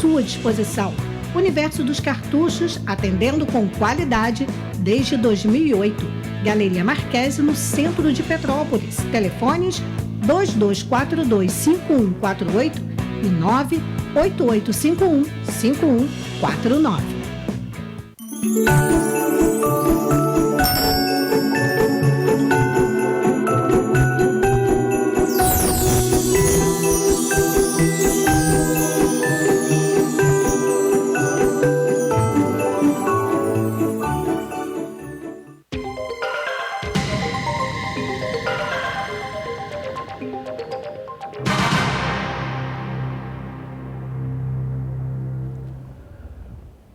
sua disposição. Universo dos Cartuchos, atendendo com qualidade desde 2008. Galeria Marquese, no centro de Petrópolis. Telefones 2242-5148 e 98851-5149.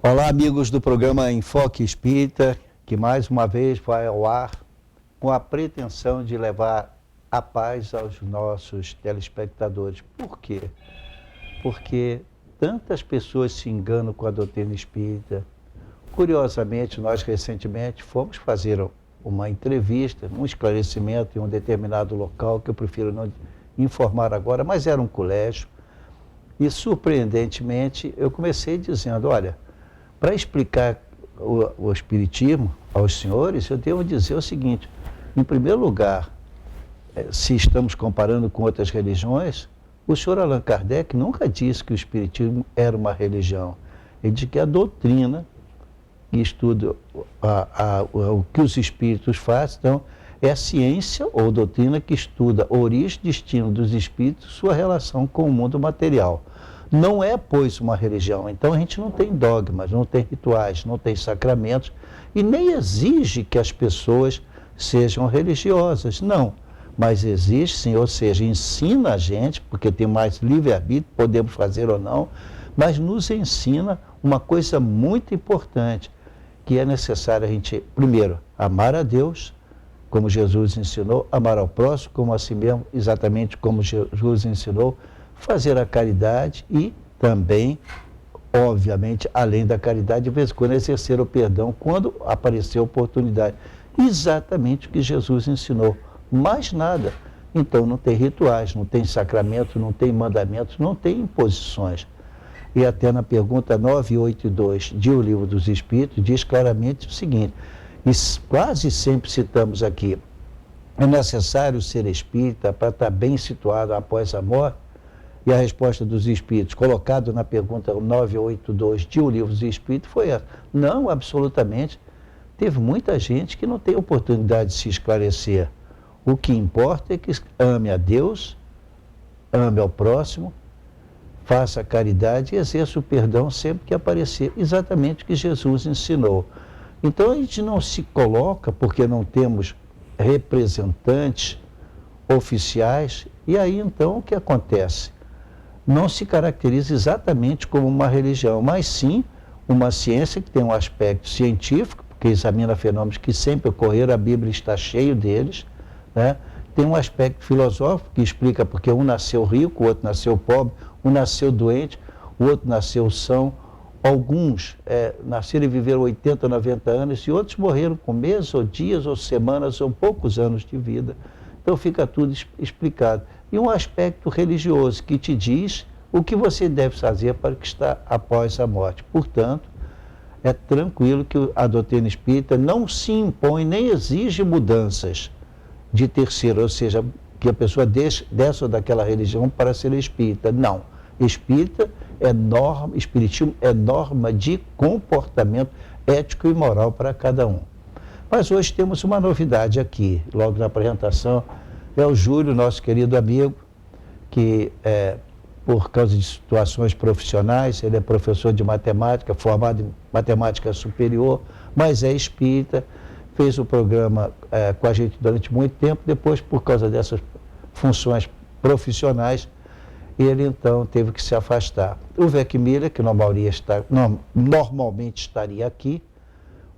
Olá, amigos do programa Enfoque Espírita, que mais uma vez vai ao ar com a pretensão de levar a paz aos nossos telespectadores. Por quê? Porque tantas pessoas se enganam com a doutrina espírita. Curiosamente, nós recentemente fomos fazer uma entrevista, um esclarecimento em um determinado local, que eu prefiro não informar agora, mas era um colégio. E, surpreendentemente, eu comecei dizendo, olha, para explicar o Espiritismo aos senhores, eu devo dizer o seguinte: em primeiro lugar, se estamos comparando com outras religiões, o senhor Allan Kardec nunca disse que o Espiritismo era uma religião. Ele disse que a doutrina que estuda o que os espíritos fazem, então, é a ciência ou doutrina que estuda a origem e destino dos espíritos, sua relação com o mundo material. Não é, pois, uma religião. Então a gente não tem dogmas, não tem rituais, não tem sacramentos e nem exige que as pessoas sejam religiosas, não. Mas exige sim, ou seja, ensina a gente, porque tem mais livre-arbítrio, podemos fazer ou não, mas nos ensina uma coisa muito importante, que é necessário a gente, primeiro, amar a Deus, como Jesus ensinou, amar ao próximo, como a si mesmo, exatamente como Jesus ensinou, fazer a caridade e também, obviamente, além da caridade, de vez em quando exercer o perdão quando aparecer a oportunidade. Exatamente o que Jesus ensinou. Mais nada. Então não tem rituais, não tem sacramento, não tem mandamentos, não tem imposições. E até na pergunta 982 de O Livro dos Espíritos, diz claramente o seguinte, e quase sempre citamos aqui, é necessário ser espírita para estar bem situado após a morte? E a resposta dos Espíritos, colocado na pergunta 982 de O Livro dos Espíritos, foi essa. Não, absolutamente. Teve muita gente que não tem oportunidade de se esclarecer. O que importa é que ame a Deus, ame ao próximo, faça a caridade e exerça o perdão sempre que aparecer. Exatamente o que Jesus ensinou. Então a gente não se coloca, porque não temos representantes oficiais, e aí então o que acontece? Não se caracteriza exatamente como uma religião, mas sim uma ciência que tem um aspecto científico, porque examina fenômenos que sempre ocorreram, a Bíblia está cheia deles, né? Tem um aspecto filosófico que explica porque um nasceu rico, o outro nasceu pobre, um nasceu doente, o outro nasceu são. Alguns nasceram e viveram 80, 90 anos e outros morreram com meses, ou dias, ou semanas, ou poucos anos de vida. Então fica tudo explicado. E um aspecto religioso que te diz o que você deve fazer para que está após a morte. Portanto, é tranquilo que a doutrina espírita não se impõe nem exige mudanças de terceiro, ou seja, que a pessoa dessa ou daquela religião para ser espírita. Não. Espírita é norma, espiritismo é norma de comportamento ético e moral para cada um. Mas hoje temos uma novidade aqui, logo na apresentação, é o Júlio, nosso querido amigo, que por causa de situações profissionais, ele é professor de matemática, formado em matemática superior, mas é espírita, fez o programa com a gente durante muito tempo, depois por causa dessas funções profissionais, ele então teve que se afastar. O Vec Miller, que normalmente estaria aqui,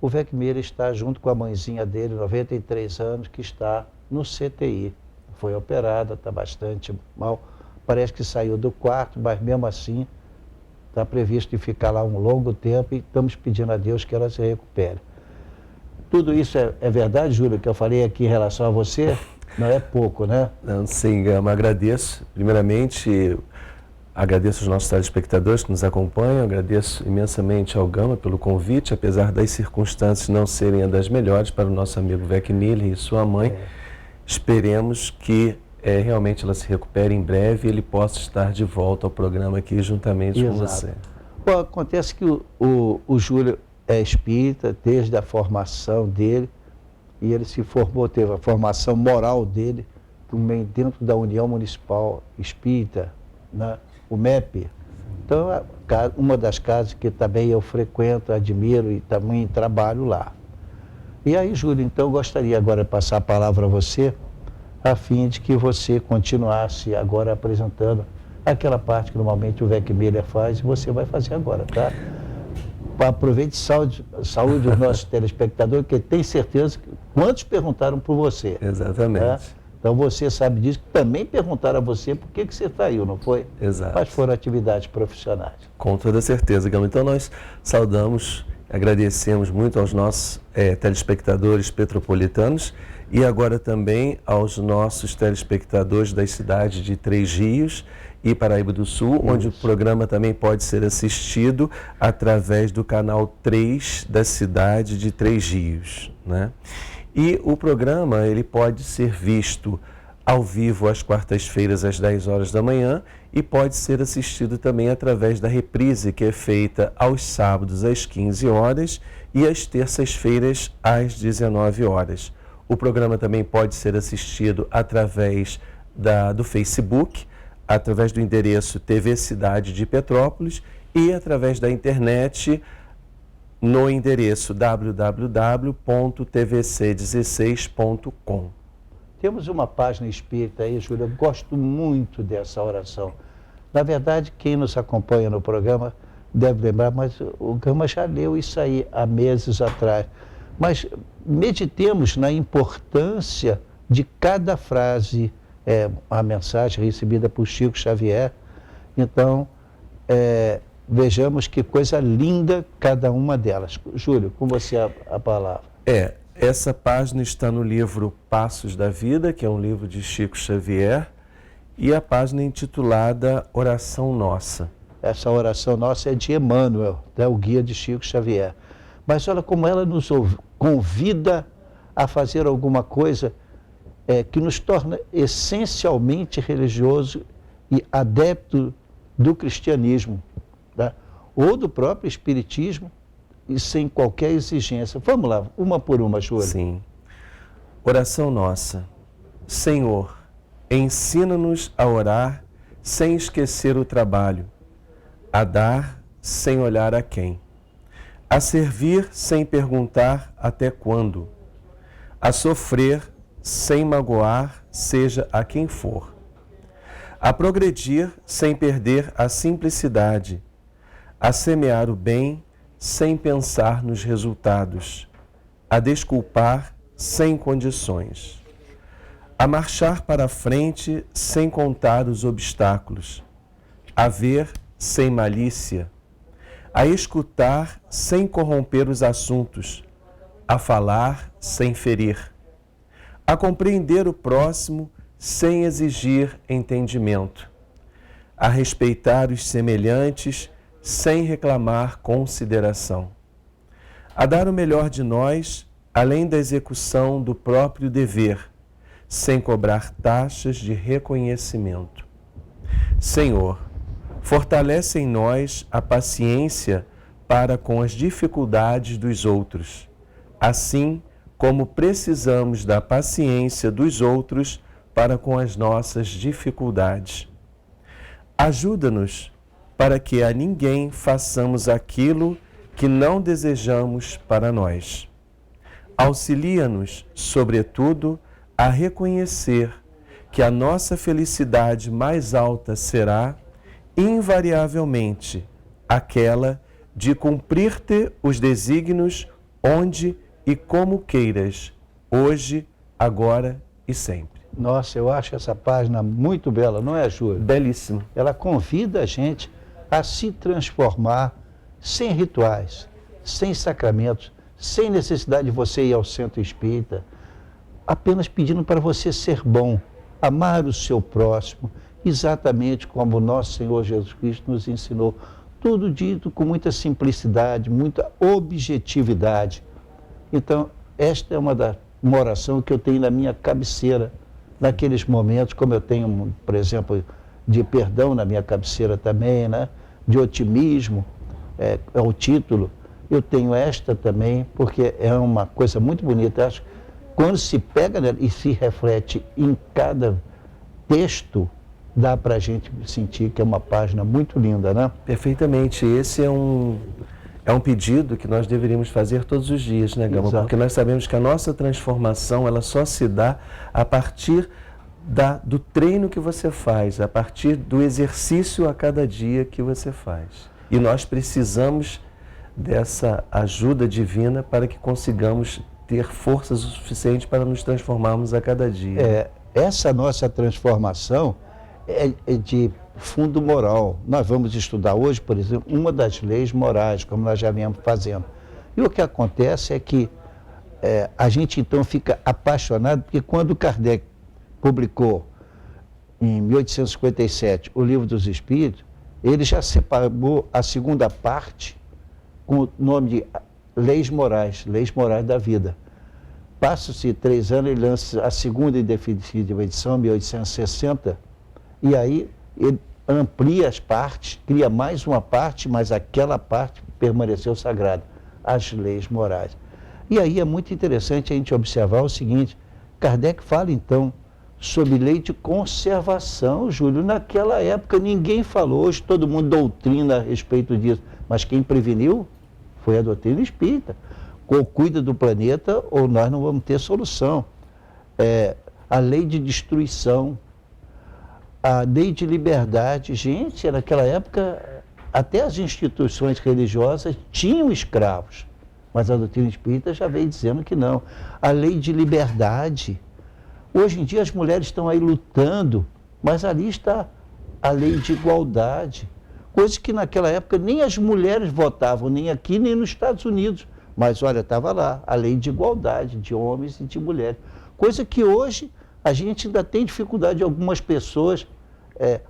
o Vec Miller está junto com a mãezinha dele, 93 anos, que está no CTI. Foi operada, está bastante mal, parece que saiu do quarto, mas mesmo assim está previsto ficar lá um longo tempo e estamos pedindo a Deus que ela se recupere. Tudo isso é verdade, Júlio, que eu falei aqui em relação a você? Não é pouco, né? Não, sim, Gama, agradeço. Primeiramente, Agradeço aos nossos telespectadores que nos acompanham, agradeço imensamente ao Gama pelo convite, apesar das circunstâncias não serem das melhores para o nosso amigo Vec Miller e sua mãe. Esperemos que realmente ela se recupere em breve e ele possa estar de volta ao programa aqui juntamente com você. Bom, acontece que o Júlio é espírita desde a formação dele, e ele se formou, teve a formação moral dele também dentro da União Municipal Espírita, né? O MEP. Então, uma das casas que também eu frequento, admiro e também trabalho lá. E aí, Júlio, então, eu gostaria agora de passar a palavra a você, a fim de que você continuasse agora apresentando aquela parte que normalmente o Vec Miller faz e você vai fazer agora, tá? Aproveite saúde dos nossos telespectadores, porque tem certeza que quantos perguntaram por você. Exatamente. Tá? Então você sabe disso, também perguntaram a você por que você saiu, não foi? Exato. Quais foram atividades profissionais? Com toda certeza, Gama. Então nós saudamos, agradecemos muito aos nossos telespectadores petropolitanos e agora também aos nossos telespectadores das cidades de Três Rios e Paraíba do Sul, onde o programa também pode ser assistido através do canal 3 da cidade de Três Rios, né? E o programa ele pode ser visto ao vivo às quartas-feiras às 10 horas da manhã e pode ser assistido também através da reprise que é feita aos sábados às 15 horas e às terças-feiras às 19 horas. O programa também pode ser assistido através do Facebook, através do endereço TV Cidade de Petrópolis e através da internet no endereço www.tvc16.com. Temos uma página espírita aí, Júlia, eu gosto muito dessa oração. Na verdade, quem nos acompanha no programa deve lembrar, mas o Gama já leu isso aí há meses atrás. Mas meditemos na importância de cada frase, a mensagem recebida por Chico Xavier. Então, vejamos que coisa linda cada uma delas. Júlio, com você a palavra. Essa página está no livro Passos da Vida, que é um livro de Chico Xavier, e a página intitulada Oração Nossa. Essa oração nossa é de Emmanuel, o guia de Chico Xavier. Mas olha como ela nos convida a fazer alguma coisa que nos torna essencialmente religioso e adepto do cristianismo, tá? Ou do próprio espiritismo, e sem qualquer exigência. Vamos lá, uma por uma, Júlio. Sim. Oração nossa. Senhor, ensina-nos a orar sem esquecer o trabalho, a dar sem olhar a quem, a servir sem perguntar até quando, a sofrer sem magoar, seja a quem for, a progredir sem perder a simplicidade, a semear o bem sem pensar nos resultados, a desculpar sem condições, a marchar para a frente sem contar os obstáculos, a ver sem malícia, a escutar sem corromper os assuntos, a falar sem ferir, a compreender o próximo sem exigir entendimento, a respeitar os semelhantes sem reclamar consideração, a dar o melhor de nós, além da execução do próprio dever, sem cobrar taxas de reconhecimento. Senhor, fortalece em nós a paciência para com as dificuldades dos outros, assim como precisamos da paciência dos outros para com as nossas dificuldades. Ajuda-nos para que a ninguém façamos aquilo que não desejamos para nós. Auxilia-nos, sobretudo, a reconhecer que a nossa felicidade mais alta será, invariavelmente, aquela de cumprir-te os desígnios onde e como queiras, hoje, agora e sempre. Nossa, eu acho essa página muito bela, não é, Júlio? Belíssimo. Ela convida a gente a se transformar sem rituais, sem sacramentos, sem necessidade de você ir ao centro espírita, apenas pedindo para você ser bom, amar o seu próximo, exatamente como o nosso Senhor Jesus Cristo nos ensinou. Tudo dito com muita simplicidade, muita objetividade. Então, esta é uma oração que eu tenho na minha cabeceira, naqueles momentos, como eu tenho, por exemplo, de perdão na minha cabeceira também, né? De otimismo, é o título. Eu tenho esta também, porque é uma coisa muito bonita. Acho que quando se pega nela e se reflete em cada texto, dá para a gente sentir que é uma página muito linda, né? Perfeitamente. Esse é um pedido que nós deveríamos fazer todos os dias, né, Gama? Exato. Porque nós sabemos que a nossa transformação, ela só se dá a partir do treino que você faz, a partir do exercício a cada dia que você faz. E nós precisamos dessa ajuda divina para que consigamos ter forças o suficiente para nos transformarmos a cada dia. Essa nossa transformação é de fundo moral. Nós vamos estudar hoje, por exemplo, uma das leis morais, como nós já viemos fazendo. E o que acontece é que a gente então fica apaixonado, porque quando Kardec publicou, em 1857, o Livro dos Espíritos, ele já separou a segunda parte com o nome de Leis Morais da Vida. Passa-se 3 anos, ele lança a segunda e definitiva edição, 1860, e aí ele amplia as partes, cria mais uma parte, mas aquela parte permaneceu sagrada, as leis morais. E aí é muito interessante a gente observar o seguinte: Kardec fala então sobre lei de conservação, Júlio. Naquela época ninguém falou, hoje todo mundo doutrina a respeito disso, mas quem preveniu foi a doutrina espírita. Ou cuida do planeta, ou nós não vamos ter solução. A lei de destruição, a lei de liberdade. Gente, naquela época, até as instituições religiosas tinham escravos, mas a doutrina espírita já veio dizendo que não. A lei de liberdade. Hoje em dia as mulheres estão aí lutando, mas ali está a lei de igualdade. Coisa que naquela época nem as mulheres votavam, nem aqui, nem nos Estados Unidos. Mas olha, estava lá, a lei de igualdade de homens e de mulheres. Coisa que hoje a gente ainda tem dificuldade de algumas pessoas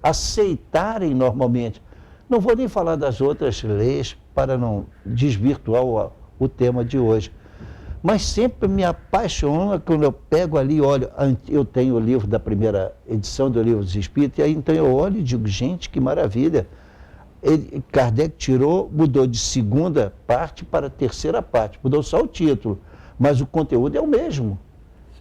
aceitarem normalmente. Não vou nem falar das outras leis para não desvirtuar o tema de hoje. Mas sempre me apaixona quando eu pego ali, olho, eu tenho o livro da primeira edição do Livro dos Espíritos, e aí então eu olho e digo, gente, que maravilha. Kardec mudou de segunda parte para terceira parte, mudou só o título, mas o conteúdo é o mesmo.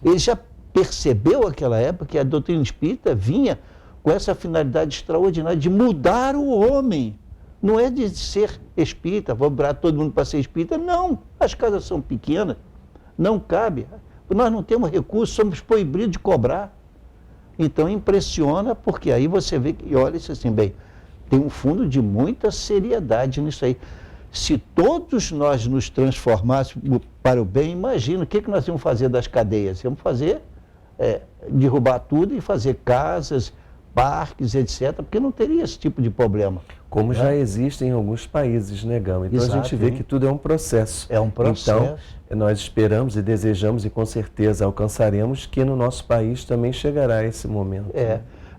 Ele já percebeu naquela época que a doutrina espírita vinha com essa finalidade extraordinária de mudar o homem. Não é de ser espírita, vou obrigar todo mundo para ser espírita, não. As casas são pequenas, não cabe. Nós não temos recursos, somos proibidos de cobrar. Então impressiona, porque aí você vê que, olha isso assim, bem, tem um fundo de muita seriedade nisso aí. Se todos nós nos transformássemos para o bem, imagina, o que nós íamos fazer das cadeias? Íamos fazer, derrubar tudo e fazer casas, parques, etc., porque não teria esse tipo de problema. Como já existem em alguns países, né, Gama? Então Exato, a gente vê que tudo é um processo. É um processo. Então, nós esperamos e desejamos e com certeza alcançaremos que no nosso país também chegará esse momento.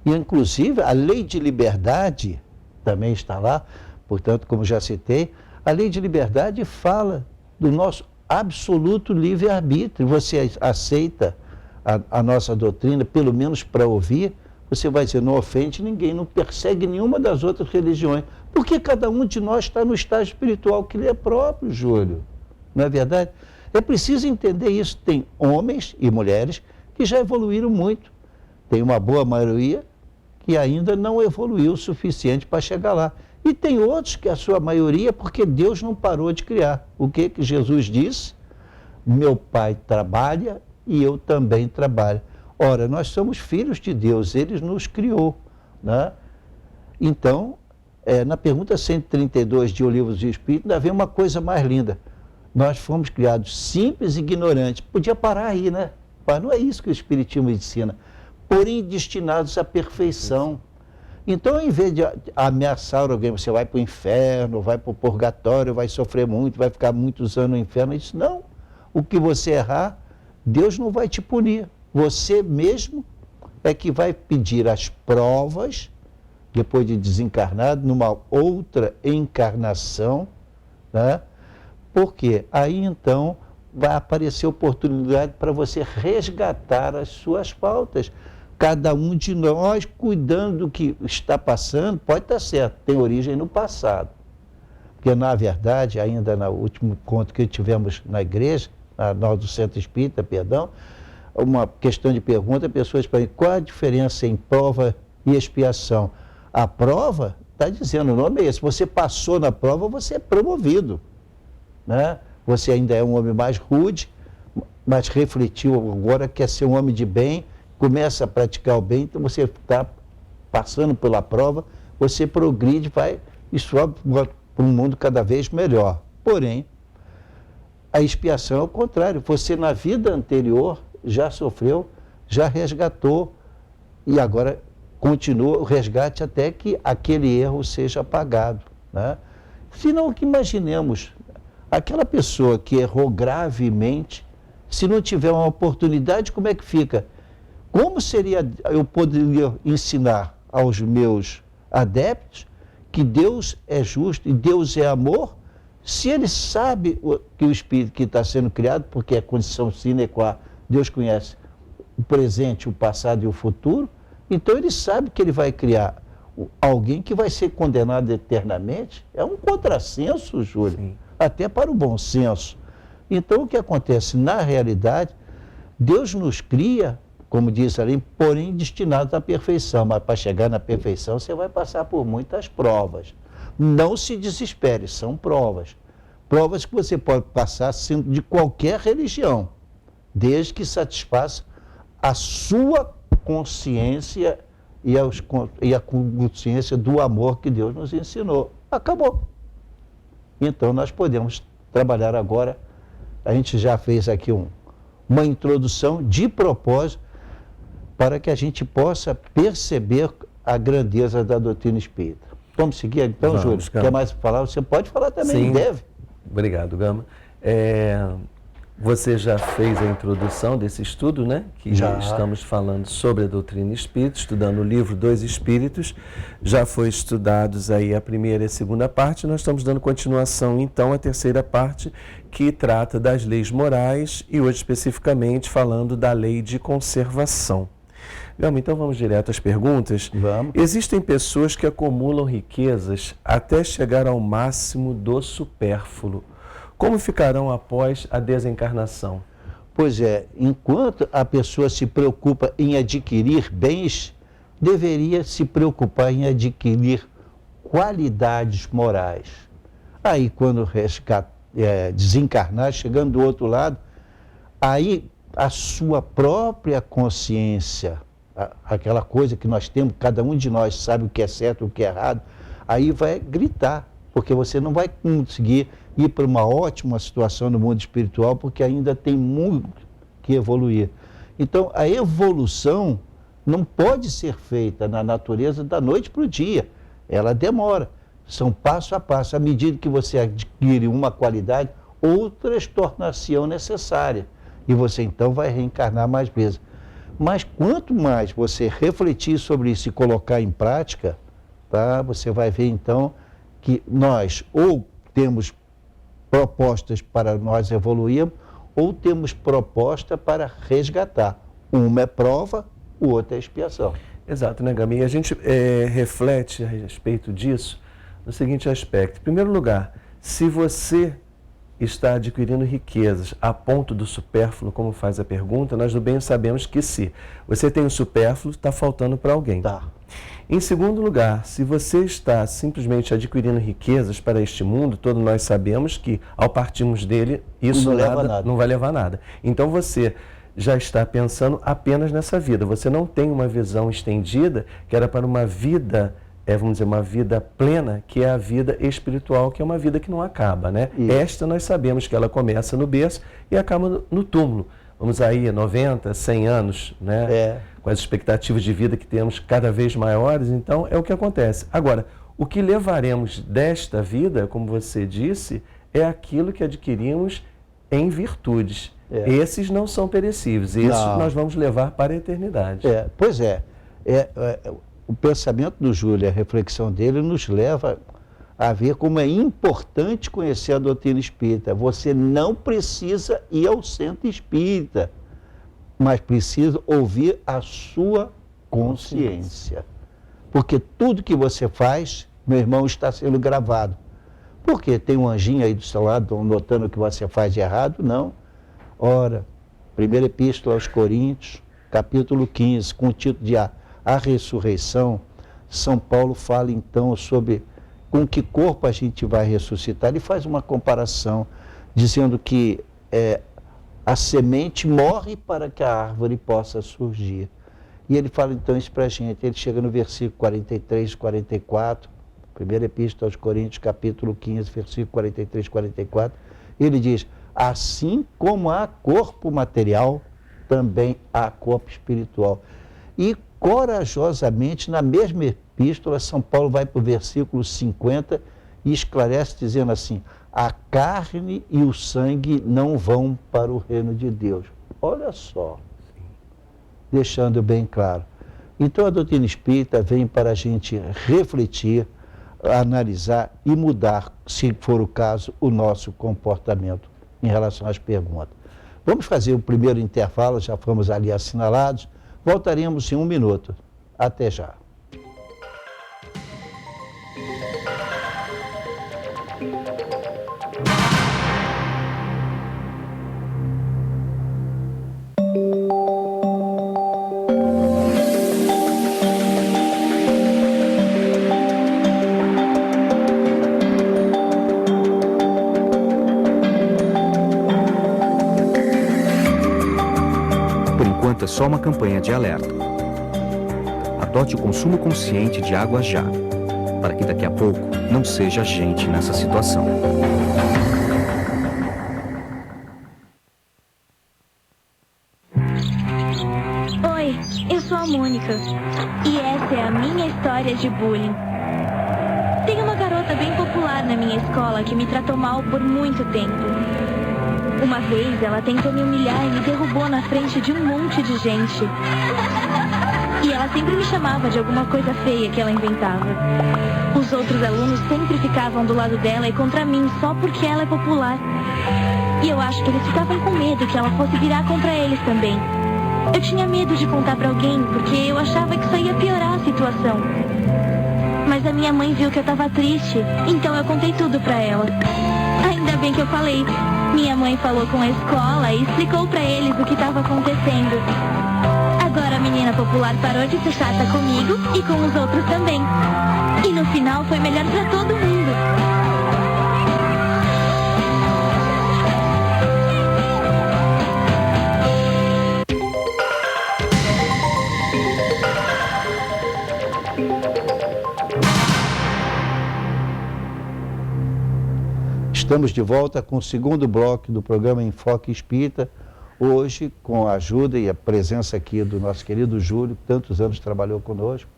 E inclusive a lei de liberdade também está lá, portanto, como já citei, a lei de liberdade fala do nosso absoluto livre-arbítrio. Você aceita a nossa doutrina, pelo menos para ouvir, você vai dizer, não ofende ninguém, não persegue nenhuma das outras religiões, porque cada um de nós está no estágio espiritual que lhe é próprio, Júlio. Não é verdade? É preciso entender isso. Tem homens e mulheres que já evoluíram muito. Tem uma boa maioria que ainda não evoluiu o suficiente para chegar lá. E tem outros que a sua maioria, porque Deus não parou de criar. O que Jesus disse? Meu Pai trabalha e eu também trabalho. Ora, nós somos filhos de Deus, Ele nos criou, né? Então, na pergunta 132 de O Livro dos Espíritos, ainda vem uma coisa mais linda. Nós fomos criados simples e ignorantes. Podia parar aí, né? Mas não é isso que o Espiritismo ensina. Porém, destinados à perfeição. Então, em vez de ameaçar alguém, você vai para o inferno, vai para o purgatório, vai sofrer muito, vai ficar muitos anos no inferno, isso não. O que você errar, Deus não vai te punir. Você mesmo é que vai pedir as provas, depois de desencarnado, numa outra encarnação, né? Porque aí então vai aparecer oportunidade para você resgatar as suas faltas. Cada um de nós, cuidando do que está passando, pode estar certo, tem origem no passado. Porque, na verdade, ainda no último encontro que tivemos na igreja, nós do Centro Espírita, perdão, uma questão de pergunta, pessoas para mim, qual a diferença em prova e expiação? A prova, está dizendo, o nome é esse, você passou na prova, você é promovido, né? Você ainda é um homem mais rude, mas refletiu, agora quer ser um homem de bem, começa a praticar o bem, então você está passando pela prova, você progride, vai e sobe para um mundo cada vez melhor. Porém, a expiação é o contrário, você na vida anterior já sofreu, já resgatou e agora continua o resgate até que aquele erro seja apagado, né? Se não, que imaginemos, aquela pessoa que errou gravemente, se não tiver uma oportunidade, como é que fica? Como seria, eu poderia ensinar aos meus adeptos que Deus é justo e Deus é amor, se ele sabe que o espírito que está sendo criado, porque é condição sine qua, Deus conhece o presente, o passado e o futuro, então ele sabe que ele vai criar alguém que vai ser condenado eternamente. É um contrassenso, Júlio, sim, até para o bom senso. Então o que acontece na realidade, Deus nos cria, como diz ali, porém destinados à perfeição, mas para chegar na perfeição você vai passar por muitas provas. Não se desespere, são provas. Provas que você pode passar sendo de qualquer religião, desde que satisfaça a sua consciência e a consciência do amor que Deus nos ensinou. Acabou. Então nós podemos trabalhar agora, a gente já fez aqui uma introdução de propósito para que a gente possa perceber a grandeza da doutrina espírita. Vamos seguir então, Júlio? Quer mais falar? Você pode falar também, sim, deve. Obrigado, Gama. Você já fez a introdução desse estudo, né? Que já estamos falando sobre a doutrina espírita, estudando o livro Dois Espíritos. Já foi estudados aí a primeira e a segunda parte. Nós estamos dando continuação, então, à terceira parte, que trata das leis morais e hoje especificamente falando da lei de conservação. Gama, então vamos direto às perguntas? Vamos. Existem pessoas que acumulam riquezas até chegar ao máximo do supérfluo. Como ficarão após a desencarnação? Pois é, enquanto a pessoa se preocupa em adquirir bens, deveria se preocupar em adquirir qualidades morais. Aí, quando desencarnar, chegando do outro lado, aí a sua própria consciência, aquela coisa que nós temos, cada um de nós sabe o que é certo, o que é errado, aí vai gritar, porque você não vai conseguir ir para uma ótima situação no mundo espiritual, porque ainda tem muito que evoluir. Então, a evolução não pode ser feita na natureza da noite para o dia. Ela demora. São passo a passo. À medida que você adquire uma qualidade, outras tornar-se-ão necessárias. E você, então, vai reencarnar mais vezes. Mas quanto mais você refletir sobre isso e colocar em prática, tá, você vai ver, então, que nós ou temos propostas para nós evoluirmos, ou temos proposta para resgatar. Uma é prova, o outro é expiação. Exato, né, Gami? E a gente reflete a respeito disso no seguinte aspecto. Em primeiro lugar, se você está adquirindo riquezas a ponto do supérfluo, como faz a pergunta, nós do bem sabemos que se você tem o supérfluo, está faltando para alguém. Tá. Em segundo lugar, se você está simplesmente adquirindo riquezas para este mundo, todos nós sabemos que ao partirmos dele, isso não vai levar a nada. Então você já está pensando apenas nessa vida. Você não tem uma visão estendida que era para uma vida, vamos dizer, uma vida plena, que é a vida espiritual, que é uma vida que não acaba, né? Esta nós sabemos que ela começa no berço e acaba no túmulo. Vamos aí, 90, 100 anos, né? Com as expectativas de vida que temos cada vez maiores, então é o que acontece. Agora, o que levaremos desta vida, como você disse, é aquilo que adquirimos em virtudes. Esses não são perecíveis, esses nós vamos levar para a eternidade. Pois é. O pensamento do Júlio, a reflexão dele, nos leva a ver como é importante conhecer a doutrina espírita. Você não precisa ir ao centro espírita, mas precisa ouvir a sua consciência. Porque tudo que você faz, meu irmão, está sendo gravado. Porque tem um anjinho aí do seu lado notando o que você faz de errado? Não. Ora, primeira epístola aos Coríntios, capítulo 15, com o título de A Ressurreição, São Paulo fala então sobre com que corpo a gente vai ressuscitar. Ele faz uma comparação, dizendo que a semente morre para que a árvore possa surgir. E ele fala então isso para a gente. Ele chega no versículo 43, 44, primeira epístola aos Coríntios, capítulo 15, versículo 43, 44. Ele diz, assim como há corpo material, também há corpo espiritual. E corajosamente, na mesma epístola, São Paulo vai para o versículo 50 e esclarece dizendo assim, a carne e o sangue não vão para o reino de Deus. Olha só, deixando bem claro. Então a doutrina espírita vem para a gente refletir, analisar e mudar, se for o caso, o nosso comportamento em relação às perguntas. Vamos fazer o primeiro intervalo, já fomos ali assinalados. Voltaremos em 1 minuto. Até já. É só uma campanha de alerta. Adote o consumo consciente de água já, para que daqui a pouco não seja a gente nessa situação. Oi, eu sou a Mônica e essa é a minha história de bullying. Tem uma garota bem popular na minha escola que me tratou mal por muito tempo. Uma vez ela tentou me humilhar e me derrubou na frente de um monte de gente. E ela sempre me chamava de alguma coisa feia que ela inventava. Os outros alunos sempre ficavam do lado dela e contra mim só porque ela é popular. E eu acho que eles ficavam com medo que ela fosse virar contra eles também. Eu tinha medo de contar pra alguém porque eu achava que isso ia piorar a situação. Mas a minha mãe viu que eu tava triste, então eu contei tudo pra ela. Ainda bem que eu falei. Minha mãe falou com a escola e explicou pra eles o que estava acontecendo. Agora a menina popular parou de ser chata comigo e com os outros também. E no final foi melhor pra todo mundo. Estamos de volta com o segundo bloco do programa Enfoque Espírita, hoje com a ajuda e a presença aqui do nosso querido Júlio, que tantos anos trabalhou conosco,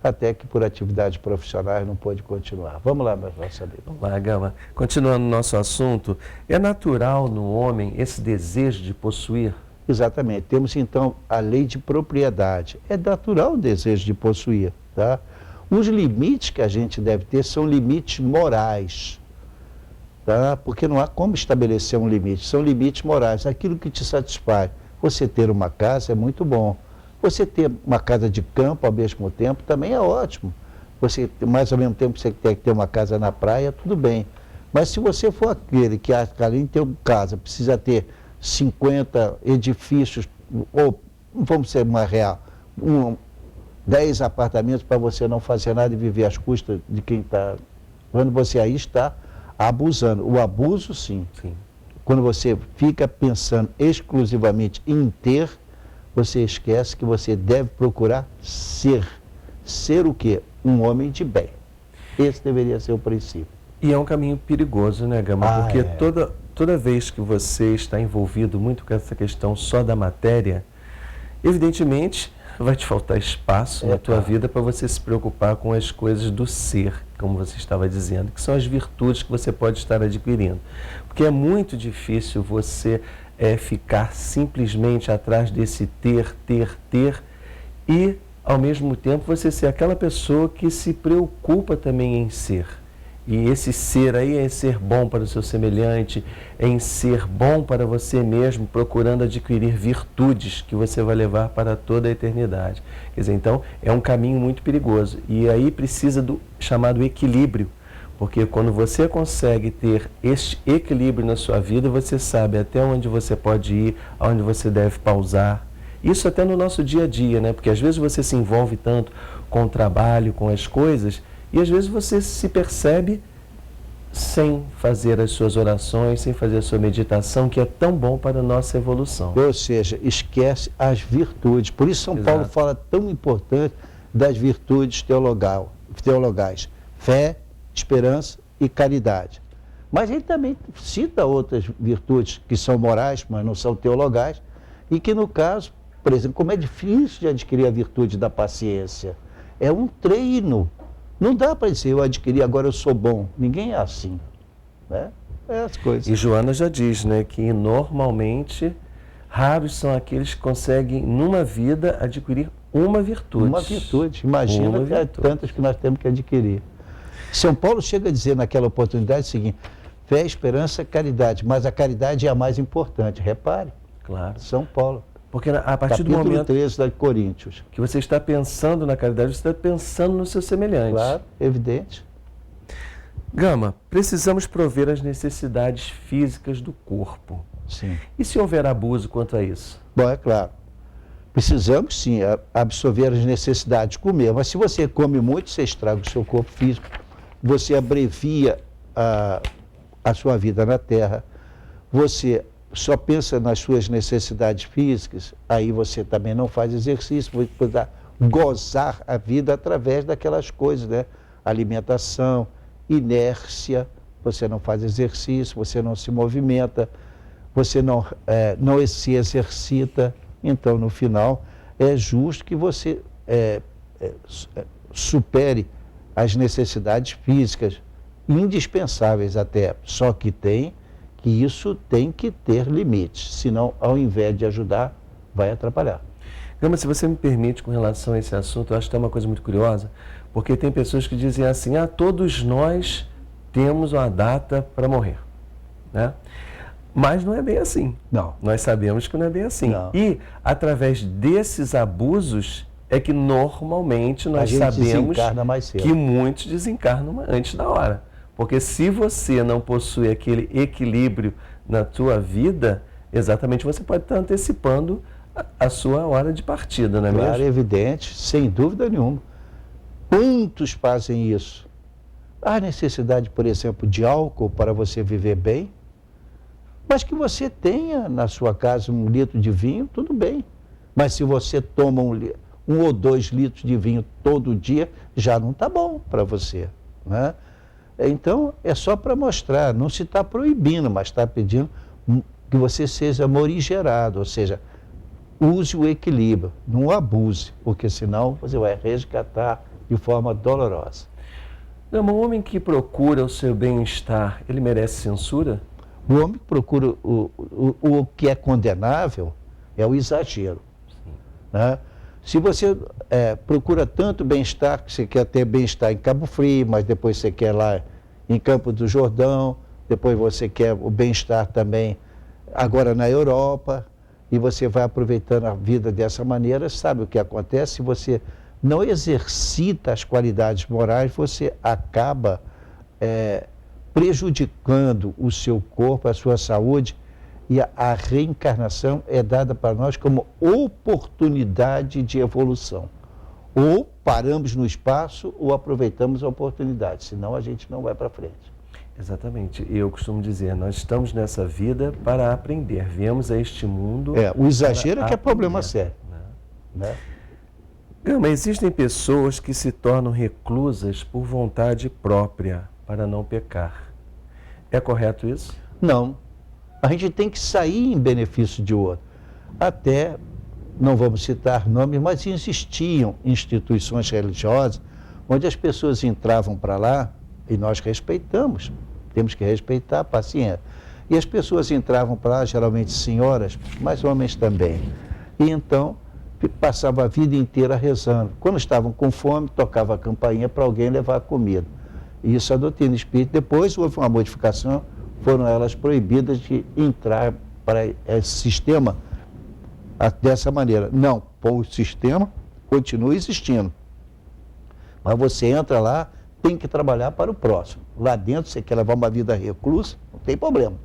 até que por atividades profissionais não pôde continuar. Vamos lá, nossa amiga. Vamos lá, Gama. Continuando o nosso assunto, é natural no homem esse desejo de possuir? Exatamente. Temos então a lei de propriedade. É natural o desejo de possuir, tá? Os limites que a gente deve ter são limites morais. Tá? Porque não há como estabelecer um limite, são limites morais, aquilo que te satisfaz. Você ter uma casa é muito bom, você ter uma casa de campo ao mesmo tempo também é ótimo, você, mais ao mesmo tempo você tem que ter uma casa na praia, tudo bem, mas se você for aquele que além de ter uma casa, precisa ter 50 edifícios, ou vamos ser mais real, 10 apartamentos para você não fazer nada e viver às custas de quem está, quando você aí está abusando. O abuso, sim. Quando você fica pensando exclusivamente em ter, você esquece que você deve procurar ser. Ser o quê? Um homem de bem. Esse deveria ser o princípio. E é um caminho perigoso, né, Gama? Porque toda vez que você está envolvido muito com essa questão só da matéria, evidentemente vai te faltar espaço na tua vida para você se preocupar com as coisas do ser, como você estava dizendo, que são as virtudes que você pode estar adquirindo. Porque é muito difícil você ficar simplesmente atrás desse ter, e, ao mesmo tempo, você ser aquela pessoa que se preocupa também em ser. E esse ser aí é ser bom para o seu semelhante, é em ser bom para você mesmo, procurando adquirir virtudes que você vai levar para toda a eternidade. Quer dizer, então, é um caminho muito perigoso. E aí precisa do chamado equilíbrio, porque quando você consegue ter este equilíbrio na sua vida, você sabe até onde você pode ir, aonde você deve pausar. Isso até no nosso dia a dia, né? Porque às vezes você se envolve tanto com o trabalho, com as coisas, e às vezes você se percebe sem fazer as suas orações, sem fazer a sua meditação, que é tão bom para a nossa evolução. Ou seja, esquece as virtudes. Por isso São Paulo fala tão importante das virtudes teologais. Fé, esperança e caridade. Mas ele também cita outras virtudes que são morais, mas não são teologais, e que no caso, por exemplo, como é difícil de adquirir a virtude da paciência. É um treino. Não dá para dizer, eu adquiri, agora eu sou bom. Ninguém é assim, né? É as coisas. E Joana já diz, né, que normalmente raros são aqueles que conseguem, numa vida, adquirir uma virtude. Uma virtude. Imagina que é tantas que nós temos que adquirir. São Paulo chega a dizer naquela oportunidade o seguinte: fé, esperança, caridade. Mas a caridade é a mais importante. Repare. Claro. São Paulo. Porque a partir do momento 13 da Coríntios, que você está pensando na caridade, você está pensando no seu semelhante. Claro, evidente. Gama, precisamos prover as necessidades físicas do corpo. Sim. E se houver abuso quanto a isso? Bom, é claro. Precisamos, sim, absorver as necessidades de comer. Mas se você come muito, você estraga o seu corpo físico, você abrevia a sua vida na Terra, você só pensa nas suas necessidades físicas, aí você também não faz exercício, você pode gozar a vida através daquelas coisas, né? Alimentação, inércia, você não faz exercício, você não se movimenta, você não se exercita, então no final é justo que você supere as necessidades físicas, indispensáveis até, só que isso tem que ter limites, senão, ao invés de ajudar, vai atrapalhar. Gama, se você me permite, com relação a esse assunto, eu acho que é uma coisa muito curiosa, porque tem pessoas que dizem assim, todos nós temos uma data para morrer, né? Mas não é bem assim. Não. Nós sabemos que não é bem assim. Não. E, através desses abusos, é que normalmente nós sabemos que muitos desencarnam antes da hora. Porque se você não possui aquele equilíbrio na tua vida, exatamente você pode estar antecipando a sua hora de partida, não é mesmo? Claro, evidente, sem dúvida nenhuma. Quantos fazem isso? Há necessidade, por exemplo, de álcool para você viver bem, mas que você tenha na sua casa 1 litro de vinho, tudo bem. Mas se você toma 1 ou 2 litros de vinho todo dia, já não está bom para você, né? Então, é só para mostrar, não se está proibindo, mas está pedindo que você seja morigerado, ou seja, use o equilíbrio, não abuse, porque senão você vai resgatar de forma dolorosa. Um homem que procura o seu bem-estar, ele merece censura? O homem que procura o que é condenável é o exagero, né? Se você procura tanto bem-estar, que você quer ter bem-estar em Cabo Frio, mas depois você quer lá em Campos do Jordão, depois você quer o bem-estar também agora na Europa, e você vai aproveitando a vida dessa maneira, sabe o que acontece? Se você não exercita as qualidades morais, você acaba prejudicando o seu corpo, a sua saúde, e a reencarnação é dada para nós como oportunidade de evolução. Ou paramos no espaço ou aproveitamos a oportunidade, senão a gente não vai para frente. Exatamente. Eu costumo dizer, nós estamos nessa vida para aprender. Viemos a este mundo... O exagero é que é problema sério, né? Mas existem pessoas que se tornam reclusas por vontade própria, para não pecar. É correto isso? Não. A gente tem que sair em benefício de outro. Até, não vamos citar nomes, mas existiam instituições religiosas onde as pessoas entravam para lá, e nós respeitamos, temos que respeitar a paciência. E as pessoas entravam para lá, geralmente senhoras, mas homens também. E então passavam a vida inteira rezando. Quando estavam com fome, tocava a campainha para alguém levar comida. E isso a doutrina espírita. Depois houve uma modificação, foram elas proibidas de entrar para esse sistema dessa maneira. Não, o sistema continua existindo. Mas você entra lá, tem que trabalhar para o próximo. Lá dentro, você quer levar uma vida reclusa, não tem problema.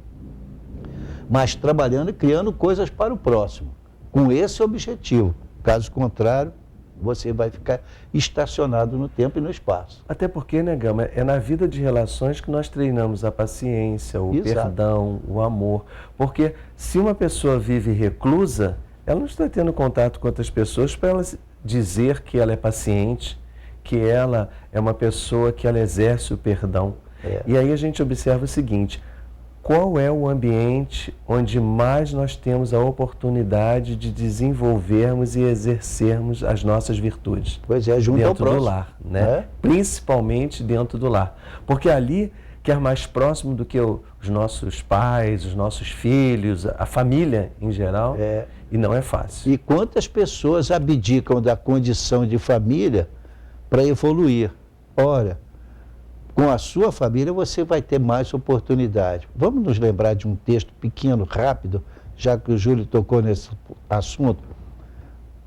Mas trabalhando e criando coisas para o próximo, com esse objetivo. Caso contrário, você vai ficar estacionado no tempo e no espaço. Até porque, né, Gama, é na vida de relações que nós treinamos a paciência, o perdão, o amor. Porque se uma pessoa vive reclusa, ela não está tendo contato com outras pessoas para ela dizer que ela é paciente, que ela é uma pessoa que ela exerce o perdão. E aí a gente observa o seguinte: qual é o ambiente onde mais nós temos a oportunidade de desenvolvermos e exercermos as nossas virtudes? Pois é, junto ao próximo. Dentro do lar, né? Principalmente dentro do lar. Porque ali, que é mais próximo do que os nossos pais, os nossos filhos, a família em geral, e não é fácil. E quantas pessoas abdicam da condição de família para evoluir? Olha, com a sua família você vai ter mais oportunidade. Vamos nos lembrar de um texto pequeno, rápido, já que o Júlio tocou nesse assunto.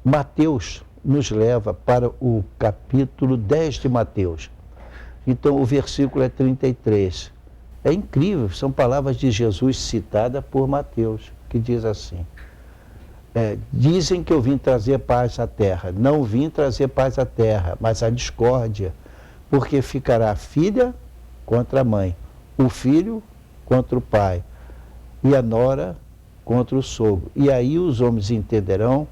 Mateus nos leva para o capítulo 10 de Mateus. Então o versículo é 33. É incrível, são palavras de Jesus citadas por Mateus, que diz assim: dizem que eu vim trazer paz à terra. Não vim trazer paz à terra, mas a discórdia. Porque ficará a filha contra a mãe, o filho contra o pai, e a nora contra o sogro. E aí os homens entenderão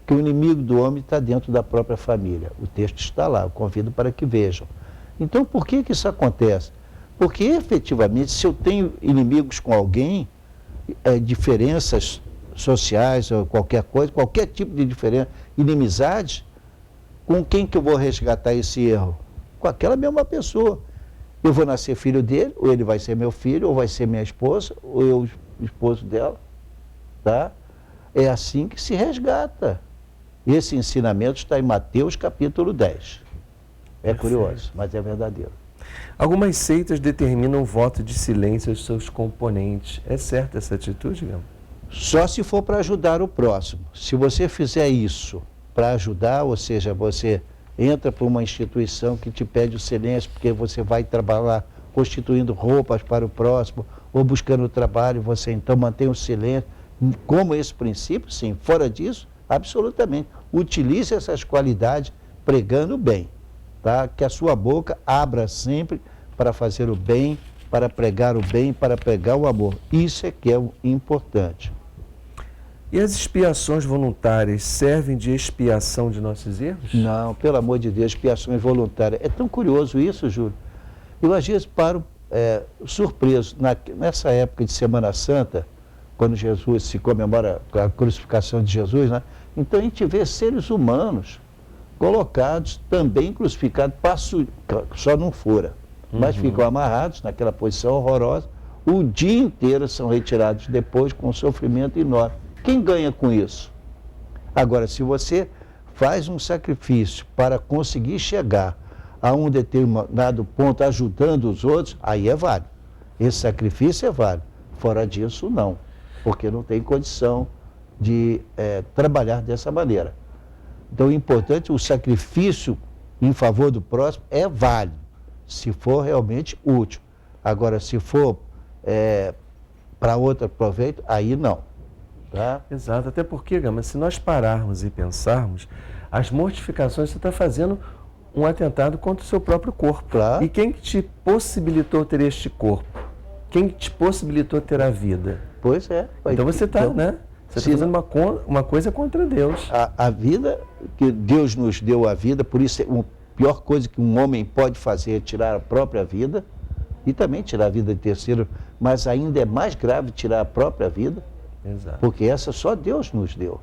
que o inimigo do homem está dentro da própria família. O texto está lá, eu convido para que vejam. Então, por que isso acontece? Porque, efetivamente, se eu tenho inimigos com alguém, diferenças sociais ou qualquer coisa, qualquer tipo de diferença, inimizade, com quem que eu vou resgatar esse erro? Com aquela mesma pessoa. Eu vou nascer filho dele, ou ele vai ser meu filho, ou vai ser minha esposa, ou eu esposo dela. Tá? É assim que se resgata. Esse ensinamento está em Mateus capítulo 10. É curioso, mas é verdadeiro. Algumas seitas determinam o voto de silêncio aos seus componentes. É certa essa atitude, Gama? Só se for para ajudar o próximo. Se você fizer isso para ajudar, ou seja, você entra para uma instituição que te pede o silêncio porque você vai trabalhar constituindo roupas para o próximo ou buscando trabalho, você então mantém o silêncio. Como esse princípio, sim. Fora disso, absolutamente. Utilize essas qualidades pregando o bem. Tá? Que a sua boca abra sempre para fazer o bem, para pregar o bem, para pregar o amor. Isso é que é o importante. E as expiações voluntárias servem de expiação de nossos erros? Não, pelo amor de Deus, expiações voluntárias. É tão curioso isso, Júlio. Eu às vezes paro surpreso. Nessa época de Semana Santa, quando Jesus se comemora a crucificação de Jesus, né? Então a gente vê seres humanos colocados, também crucificados, só não fura, mas ficam amarrados naquela posição horrorosa, o dia inteiro são retirados depois com um sofrimento enorme. Quem ganha com isso? Agora, se você faz um sacrifício para conseguir chegar a um determinado ponto ajudando os outros, aí é válido. Esse sacrifício é válido. Fora disso, não, porque não tem condição de trabalhar dessa maneira. Então, o importante, o sacrifício em favor do próximo é válido, se for realmente útil. Agora, se for para outro proveito, aí não. Tá? Exato, até porque, Gama, se nós pararmos e pensarmos, as mortificações, você está fazendo um atentado contra o seu próprio corpo. Claro. E quem que te possibilitou ter este corpo? Quem que te possibilitou ter a vida? Pois é. Então você está, né? Você está fazendo uma coisa contra Deus. A vida, que Deus nos deu a vida, por isso a pior coisa que um homem pode fazer é tirar a própria vida, e também tirar a vida de terceiro, mas ainda é mais grave tirar a própria vida. Exato. Porque essa só Deus nos deu.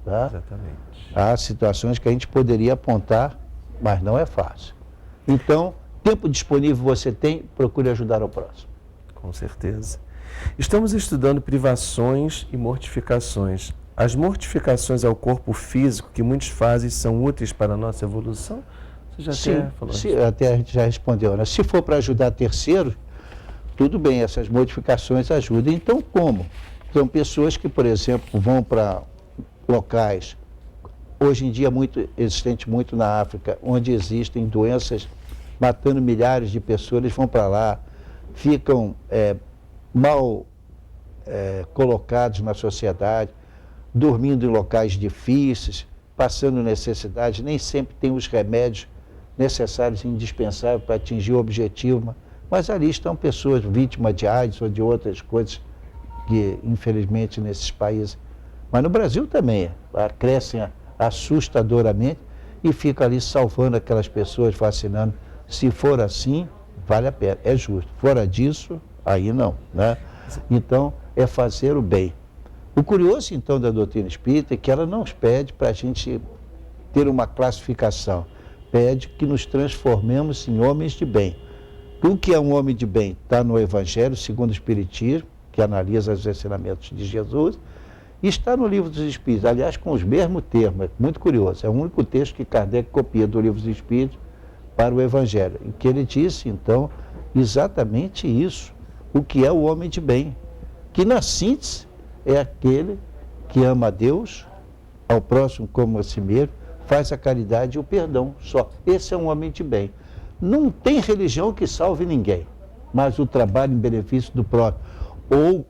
Tá? Exatamente. Há situações que a gente poderia apontar, mas não é fácil. Então, tempo disponível você tem, procure ajudar o próximo. Com certeza. Estamos estudando privações e mortificações. As mortificações ao corpo físico que muitos fazem são úteis para a nossa evolução? Você já até falou isso. Até a gente já respondeu, né? Se for para ajudar terceiros, tudo bem, essas modificações ajudam. Então, como? São pessoas que, por exemplo, vão para locais, hoje em dia existente muito na África, onde existem doenças matando milhares de pessoas, eles vão para lá, ficam mal colocados na sociedade, dormindo em locais difíceis, passando necessidade, nem sempre tem os remédios necessários e indispensáveis para atingir o objetivo, mas ali estão pessoas vítimas de AIDS ou de outras coisas que, infelizmente, nesses países. Mas no Brasil também, crescem assustadoramente e fica ali salvando aquelas pessoas, vacinando. Se for assim, vale a pena, é justo. Fora disso, aí não, né? Então, é fazer o bem. O curioso, então, da doutrina espírita é que ela não pede para a gente ter uma classificação, pede que nos transformemos em homens de bem. O que é um homem de bem? Está no Evangelho, segundo o Espiritismo, que analisa os ensinamentos de Jesus, e está no Livro dos Espíritos, aliás, com os mesmos termos, é muito curioso, é o único texto que Kardec copia do Livro dos Espíritos para o Evangelho, em que ele disse, então, exatamente isso, o que é o homem de bem, que na síntese é aquele que ama a Deus, ao próximo como a si mesmo, faz a caridade e o perdão, só. Esse é um homem de bem. Não tem religião que salve ninguém, mas o trabalho em benefício do próprio, ou,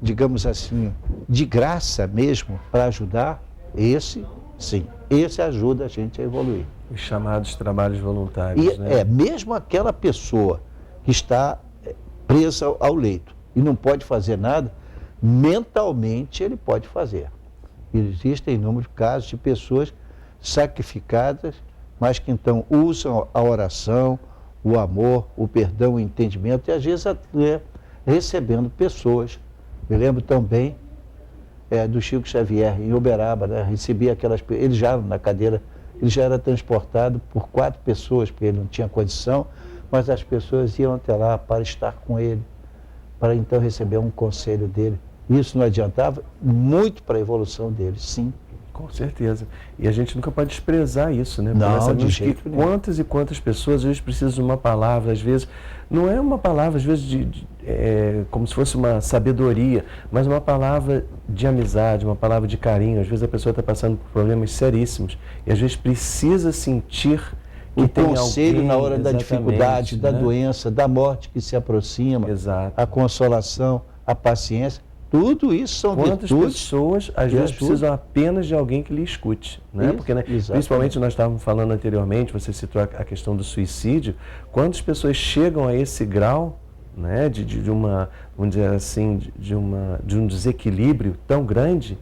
digamos assim, de graça mesmo, para ajudar, esse, sim, esse ajuda a gente a evoluir. Os chamados trabalhos voluntários, né? Mesmo aquela pessoa que está presa ao leito e não pode fazer nada, mentalmente ele pode fazer. Existem inúmeros casos de pessoas sacrificadas, mas que então usam a oração, o amor, o perdão, o entendimento, e às vezes até recebendo pessoas. Me lembro também do Chico Xavier, em Uberaba, né? Recebia aquelas pessoas, ele já na cadeira, ele já era transportado por 4 pessoas, porque ele não tinha condição, mas as pessoas iam até lá para estar com ele, para então receber um conselho dele. Isso não adiantava muito para a evolução dele, sim. Com certeza. E a gente nunca pode desprezar isso, né? Porque nós sabemos que quantas e quantas pessoas às vezes precisam de uma palavra, às vezes, não é uma palavra, às vezes, como se fosse uma sabedoria, mas uma palavra de amizade, uma palavra de carinho. Às vezes a pessoa está passando por problemas seríssimos e às vezes precisa sentir que o tem conselho alguém, na hora da dificuldade, da doença, da morte que se aproxima, exato, a consolação, a paciência. Tudo isso são quantas virtudes. Pessoas, às vezes, precisam apenas de alguém que lhe escute, né? Isso, porque, principalmente, nós estávamos falando anteriormente, você citou a questão do suicídio, quantas pessoas chegam a esse grau, né, de uma, vamos dizer assim, de um desequilíbrio tão grande,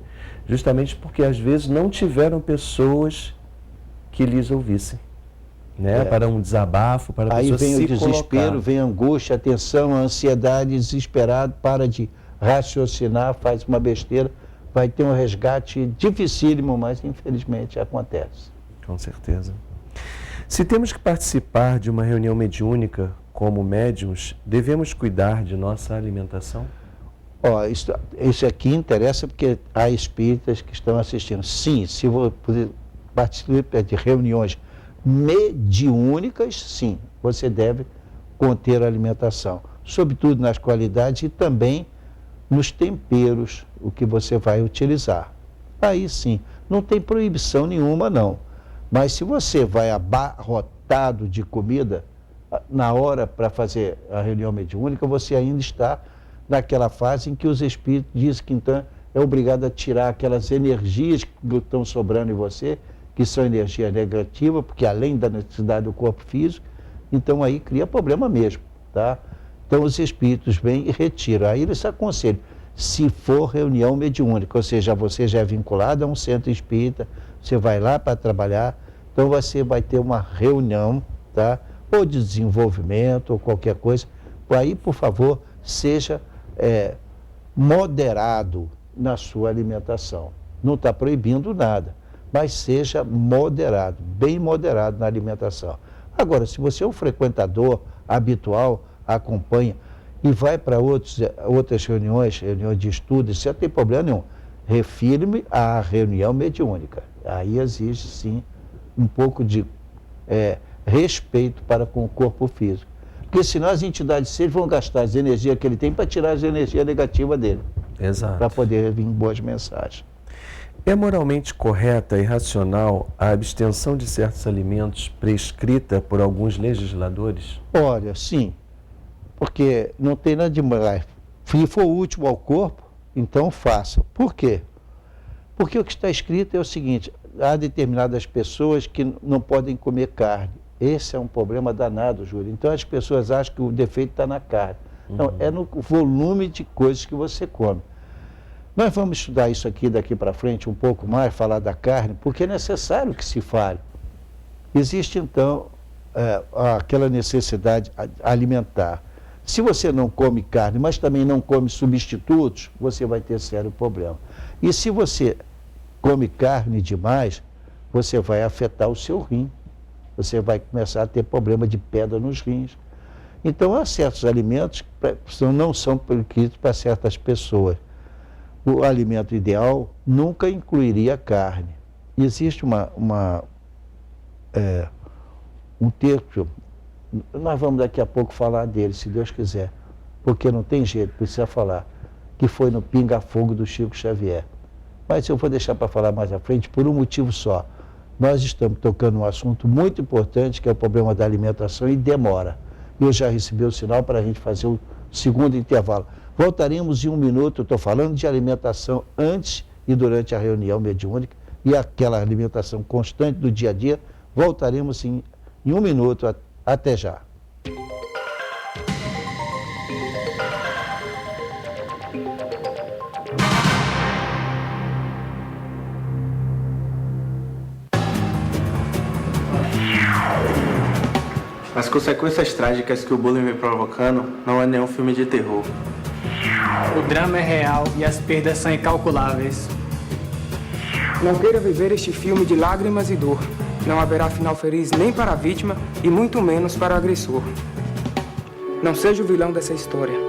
justamente porque, às vezes, não tiveram pessoas que lhes ouvissem, né, para um desabafo, para a pessoa se colocar. Aí vem o desespero, vem a angústia, a tensão, a ansiedade, desesperado, para de raciocinar, faz uma besteira, vai ter um resgate dificílimo, mas infelizmente acontece. Com certeza. Se temos que participar de uma reunião mediúnica como médiuns, devemos cuidar de nossa alimentação? Isso aqui interessa porque há espíritas que estão assistindo. Sim, se você participa de reuniões mediúnicas, sim, você deve conter a alimentação, sobretudo nas qualidades e também nos temperos, o que você vai utilizar. Aí sim, não tem proibição nenhuma não, mas se você vai abarrotado de comida, na hora para fazer a reunião mediúnica, você ainda está naquela fase em que os espíritos dizem que então é obrigado a tirar aquelas energias que estão sobrando em você, que são energia negativa, porque além da necessidade do corpo físico, então aí cria problema mesmo, tá? Então os espíritos vêm e retiram. Aí eles aconselham, se for reunião mediúnica, ou seja, você já é vinculado a um centro espírita, você vai lá para trabalhar, então você vai ter uma reunião, tá? Ou de desenvolvimento, ou qualquer coisa. Aí, por favor, seja moderado na sua alimentação. Não está proibindo nada, mas seja moderado, bem moderado na alimentação. Agora, se você é um frequentador habitual, acompanha, e vai para outras reuniões de estudo, isso não tem problema nenhum. Refiro-me à reunião mediúnica. Aí exige, sim, um pouco de respeito para com o corpo físico. Porque senão as entidades seres vão gastar as energias que ele tem para tirar as energias negativas dele. Exato. Para poder vir boas mensagens. É moralmente correta e racional a abstenção de certos alimentos prescrita por alguns legisladores? Olha, sim. Porque não tem nada de mais. Se for útil ao corpo, então faça. Por quê? Porque o que está escrito é o seguinte: há determinadas pessoas que não podem comer carne. Esse é um problema danado, Júlio. Então as pessoas acham que o defeito está na carne. Não, é no volume de coisas que você come. Nós vamos estudar isso aqui daqui para frente um pouco mais, falar da carne, porque é necessário que se fale. Existe então aquela necessidade alimentar. Se você não come carne, mas também não come substitutos, você vai ter sério problema. E se você come carne demais, você vai afetar o seu rim. Você vai começar a ter problema de pedra nos rins. Então, há certos alimentos que não são prescritos para certas pessoas. O alimento ideal nunca incluiria carne. Existe um texto, nós vamos daqui a pouco falar dele, se Deus quiser, porque não tem jeito, precisa falar, que foi no Pinga Fogo do Chico Xavier. Mas eu vou deixar para falar mais à frente por um motivo só. Nós estamos tocando um assunto muito importante, que é o problema da alimentação, e demora. Eu já recebi o sinal para a gente fazer o segundo intervalo. Voltaremos em 1 minuto, eu estou falando de alimentação antes e durante a reunião mediúnica, e aquela alimentação constante do dia a dia. Voltaremos em 1 minuto, até já. As consequências trágicas que o bullying vem provocando não é nenhum filme de terror. O drama é real e as perdas são incalculáveis. Não queira viver este filme de lágrimas e dor. Não haverá final feliz nem para a vítima e muito menos para o agressor. Não seja o vilão dessa história.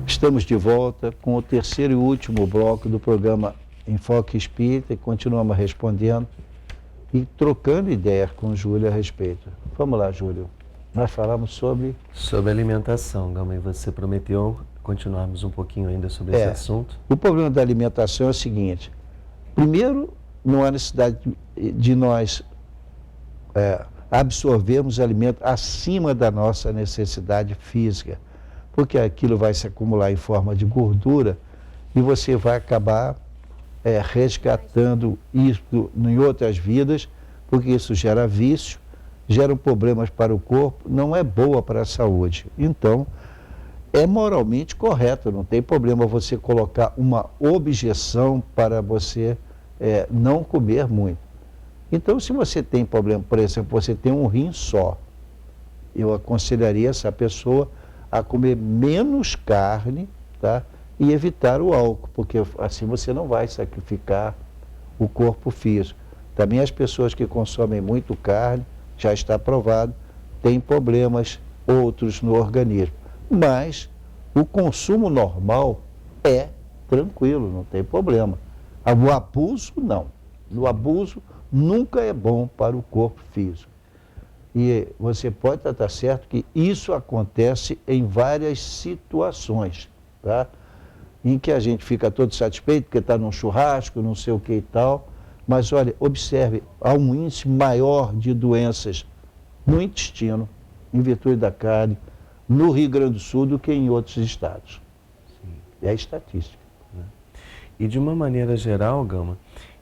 Estamos de volta com o terceiro e último bloco do programa Enfoque Espírita e continuamos respondendo e trocando ideias com o Júlio a respeito. Vamos lá, Júlio. Nós falamos sobre... Sobre alimentação, Gama, e você prometeu continuarmos um pouquinho ainda sobre esse assunto. O problema da alimentação é o seguinte: primeiro, não há necessidade de nós absorvermos alimento acima da nossa necessidade física, porque aquilo vai se acumular em forma de gordura e você vai acabar resgatando isso em outras vidas, porque isso gera vício, gera problemas para o corpo, não é boa para a saúde. Então, é moralmente correto, não tem problema você colocar uma objeção para você não comer muito. Então, se você tem problema, por exemplo, você tem um rim só, eu aconselharia essa pessoa a comer menos carne, tá? E evitar o álcool, porque assim você não vai sacrificar o corpo físico. Também as pessoas que consomem muito carne, já está provado, têm problemas outros no organismo. Mas o consumo normal é tranquilo, não tem problema. O abuso, não. O abuso nunca é bom para o corpo físico. E você pode estar certo que isso acontece em várias situações, tá? Em que a gente fica todo satisfeito porque está num churrasco, não sei o que e tal. Mas olha, observe, há um índice maior de doenças no intestino, em virtude da carne, no Rio Grande do Sul do que em outros estados. Sim. É estatística. E de uma maneira geral, Gama,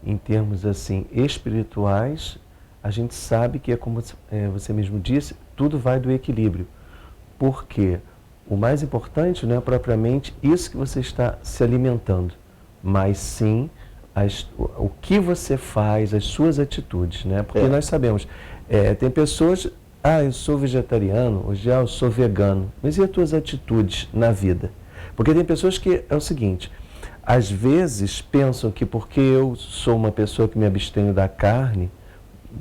em termos assim espirituais, a gente sabe que é como você mesmo disse, tudo vai do equilíbrio. Porque o mais importante não é propriamente isso que você está se alimentando, mas sim o que você faz, as suas atitudes, né? Porque nós sabemos, tem pessoas, eu sou vegetariano, ou já eu sou vegano, mas e as tuas atitudes na vida? Porque tem pessoas que é o seguinte, às vezes pensam que porque eu sou uma pessoa que me abstenho da carne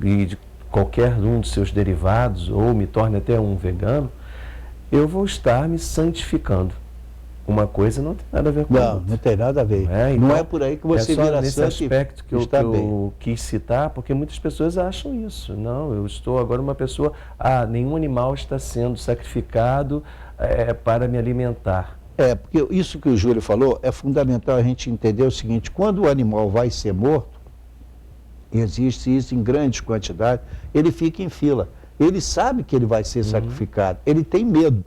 e de qualquer um dos seus derivados, ou me torne até um vegano, eu vou estar me santificando. Uma coisa não tem nada a ver com a outra. Não tem nada a ver. Então, não é por aí que você vira nesse santo aspecto que eu quis citar, porque muitas pessoas acham isso. Não, eu estou agora uma pessoa, nenhum animal está sendo sacrificado para me alimentar. Porque isso que o Júlio falou é fundamental a gente entender o seguinte, quando o animal vai ser morto, existe isso em grandes quantidades, ele fica em fila. Ele sabe que ele vai ser sacrificado, ele tem medo.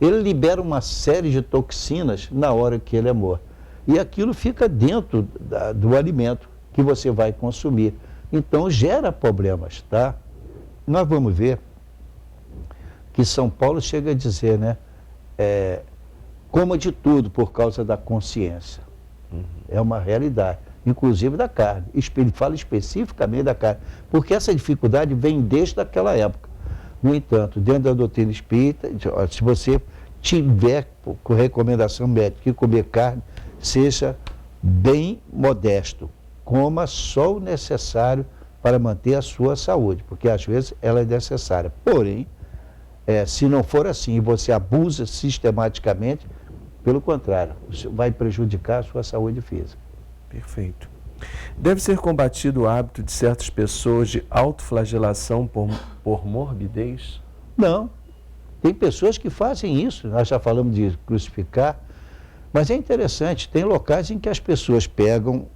Ele libera uma série de toxinas na hora que ele é morto. E aquilo fica dentro do alimento que você vai consumir. Então gera problemas, tá? Nós vamos ver que São Paulo chega a dizer, né? Coma de tudo por causa da consciência. É uma realidade, inclusive da carne. Ele fala especificamente da carne, porque essa dificuldade vem desde aquela época. No entanto, dentro da doutrina espírita, se você tiver com recomendação médica que comer carne, seja bem modesto. Coma só o necessário para manter a sua saúde, porque às vezes ela é necessária. Porém, se não for assim e você abusa sistematicamente, pelo contrário, vai prejudicar a sua saúde física. Perfeito. Deve ser combatido o hábito de certas pessoas de autoflagelação por morbidez? Não. Tem pessoas que fazem isso, nós já falamos de crucificar, mas é interessante, tem locais em que as pessoas pegam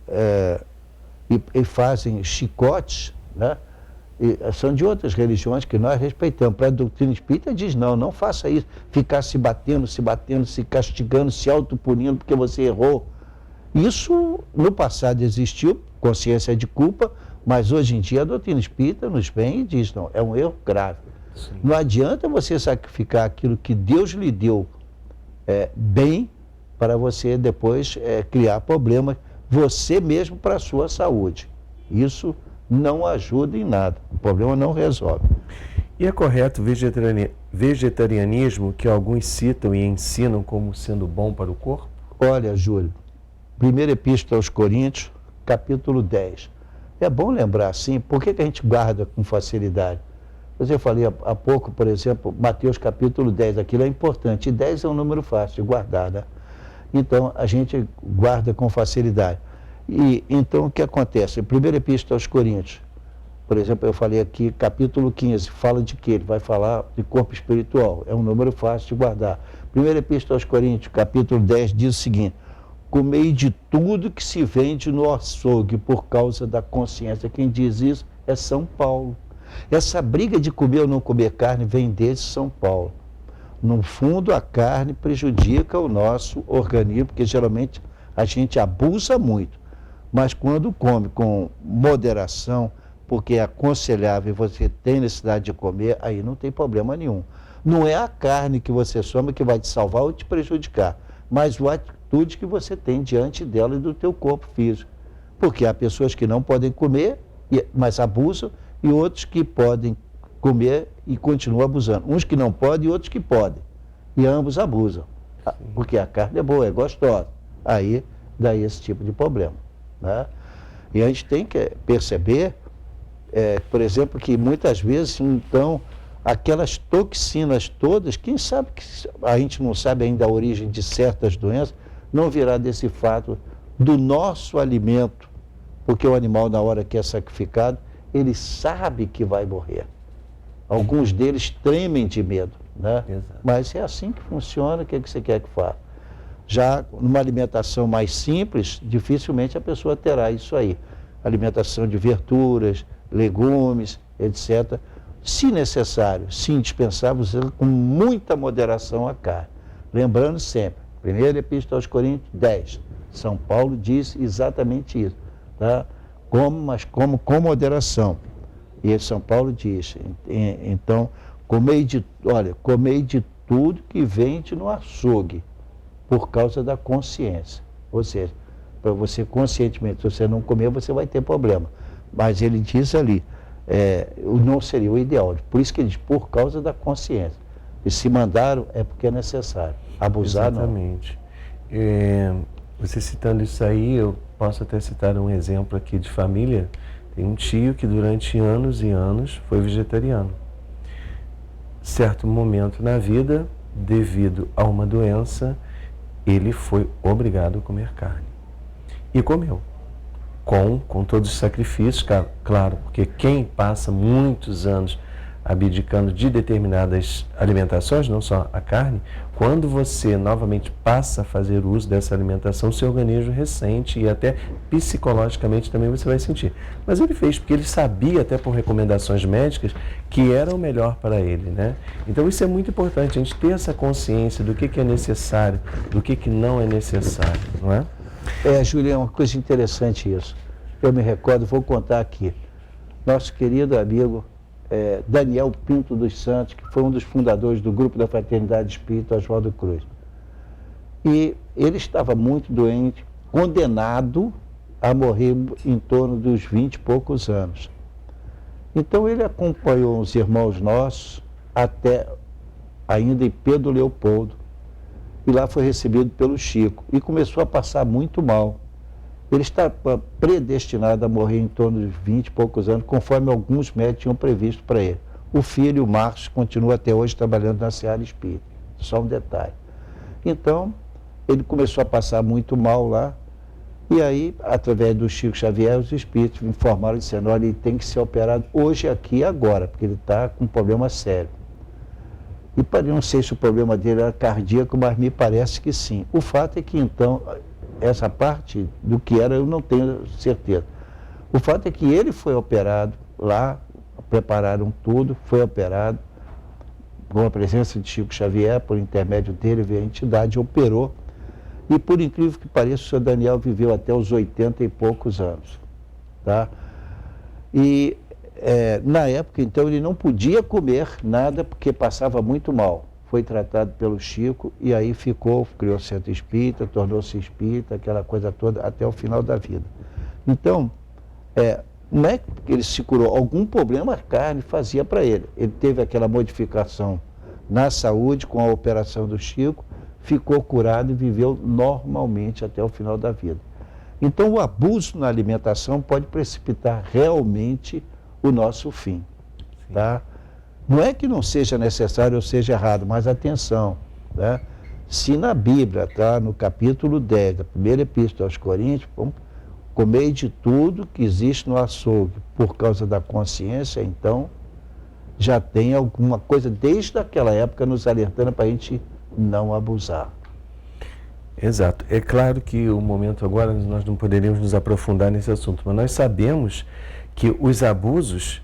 e fazem chicotes, né? E são de outras religiões que nós respeitamos. Para a doutrina espírita diz não faça isso, ficar se batendo, se castigando, se autopunindo porque você errou. Isso no passado existiu, consciência de culpa, mas hoje em dia a doutrina espírita nos vem e diz, não, é um erro grave. Sim. Não adianta você sacrificar aquilo que Deus lhe deu bem para você depois criar problemas, você mesmo para a sua saúde. Isso não ajuda em nada, o problema não resolve. E é correto o vegetarianismo que alguns citam e ensinam como sendo bom para o corpo? Olha, Júlio, primeira epístola aos Coríntios, capítulo 10. É bom lembrar, assim, por que a gente guarda com facilidade? Eu falei há pouco, por exemplo, Mateus capítulo 10, aquilo é importante, e 10 é um número fácil de guardar, né? Então, a gente guarda com facilidade. E então, o que acontece? Primeira epístola aos Coríntios, por exemplo, eu falei aqui, capítulo 15, fala de quê? Ele vai falar de corpo espiritual, é um número fácil de guardar. Primeira epístola aos Coríntios, capítulo 10, diz o seguinte: comei de tudo que se vende no açougue por causa da consciência. Quem diz isso é São Paulo. Essa briga de comer ou não comer carne vem desde São Paulo. No fundo, a carne prejudica o nosso organismo, porque geralmente a gente abusa muito. Mas quando come com moderação, porque é aconselhável e você tem necessidade de comer, aí não tem problema nenhum. Não é a carne que você soma que vai te salvar ou te prejudicar, mas a atitude que você tem diante dela e do teu corpo físico. Porque há pessoas que não podem comer, mas abusam, e outros que podem comer e continuam abusando. Uns que não podem e outros que podem. E ambos abusam. Porque a carne é boa, é gostosa. Aí dá esse tipo de problema, né? E a gente tem que perceber, por exemplo, que muitas vezes, então, aquelas toxinas todas, quem sabe que a gente não sabe ainda a origem de certas doenças, não virá desse fato do nosso alimento, porque o animal, na hora que é sacrificado, ele sabe que vai morrer. Alguns deles tremem de medo, né? Exato. Mas é assim que funciona, o que você quer que faça? Já numa alimentação mais simples, dificilmente a pessoa terá isso aí. Alimentação de verduras, legumes, etc., Se necessário, se indispensável, usando com muita moderação a carne. Lembrando sempre, 1ª Epístola aos Coríntios 10, São Paulo diz exatamente isso, tá? Mas como com moderação. E São Paulo diz, então, comei de tudo que vende no açougue, por causa da consciência. Ou seja, para você conscientemente, se você não comer, você vai ter problema. Mas ele diz ali, não seria o ideal. Por isso que ele diz, por causa da consciência. E se mandaram, é porque é necessário. Abusar, exatamente. Você citando isso aí, eu posso até citar um exemplo aqui de família. Tem um tio que durante anos e anos foi vegetariano. Certo momento na vida, devido a uma doença, ele foi obrigado a comer carne. E comeu. Com todos os sacrifícios, claro, porque quem passa muitos anos abdicando de determinadas alimentações, não só a carne, quando você novamente passa a fazer uso dessa alimentação, seu organismo ressente e até psicologicamente também você vai sentir. Mas ele fez porque ele sabia, até por recomendações médicas, que era o melhor para ele, né? Então isso é muito importante, a gente ter essa consciência do que é necessário, do que não é necessário, não é? Júlia, é uma coisa interessante isso. Eu me recordo, vou contar aqui. Nosso querido amigo Daniel Pinto dos Santos, que foi um dos fundadores do Grupo da Fraternidade Espírita Oswaldo Cruz. E ele estava muito doente, condenado a morrer em torno dos 20 e poucos anos. Então ele acompanhou os irmãos nossos até ainda em Pedro Leopoldo, e lá foi recebido pelo Chico, e começou a passar muito mal. Ele estava predestinado a morrer em torno de 20 e poucos anos, conforme alguns médicos tinham previsto para ele. O filho, o Marcos, continua até hoje trabalhando na Seara Espírita. Só um detalhe. Então, ele começou a passar muito mal lá, e aí, através do Chico Xavier, os espíritos me informaram, dizendo, olha, ele tem que ser operado hoje, aqui e agora, porque ele está com um problema sério. E não sei se o problema dele era cardíaco, mas me parece que sim. O fato é que, então, essa parte do que era, eu não tenho certeza. O fato é que ele foi operado lá, prepararam tudo, foi operado, com a presença de Chico Xavier, por intermédio dele, veio a entidade, operou, e por incrível que pareça, o senhor Daniel viveu até os 80 e poucos anos, tá? E na época, então, ele não podia comer nada porque passava muito mal. Foi tratado pelo Chico e aí criou centro espírita, tornou-se espírita, aquela coisa toda, até o final da vida. Então, não é que ele se curou, algum problema a carne fazia para ele. Ele teve aquela modificação na saúde com a operação do Chico, ficou curado e viveu normalmente até o final da vida. Então, o abuso na alimentação pode precipitar realmente o nosso fim, tá? Não é que não seja necessário ou seja errado, mas atenção, né? Se na Bíblia, tá, no capítulo 10 da 1ª Epístola aos Coríntios, comei de tudo que existe no açougue por causa da consciência, então já tem alguma coisa desde aquela época nos alertando para a gente não abusar. Exato. É claro que o momento agora nós não poderíamos nos aprofundar nesse assunto, mas nós sabemos que os abusos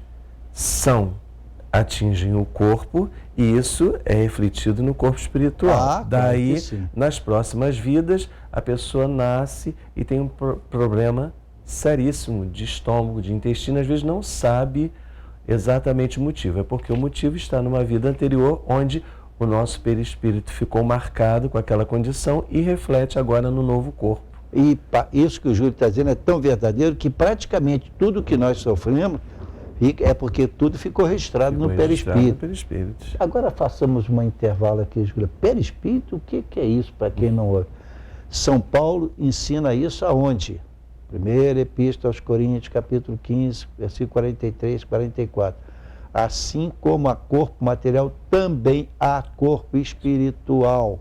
atingem o corpo e isso é refletido no corpo espiritual. Daí, nas próximas vidas, a pessoa nasce e tem um problema seríssimo de estômago, de intestino, às vezes não sabe exatamente o motivo. É porque o motivo está numa vida anterior, onde o nosso perispírito ficou marcado com aquela condição e reflete agora no novo corpo. E isso que o Júlio está dizendo é tão verdadeiro que praticamente tudo que nós sofremos é porque tudo ficou registrado no perispírito. Agora façamos um intervalo aqui, Júlio. Perispírito, o que é isso para quem não ouve? São Paulo ensina isso aonde? 1ª Epístola aos Coríntios, capítulo 15, versículo 43, 44. Assim como há corpo material, também há corpo espiritual.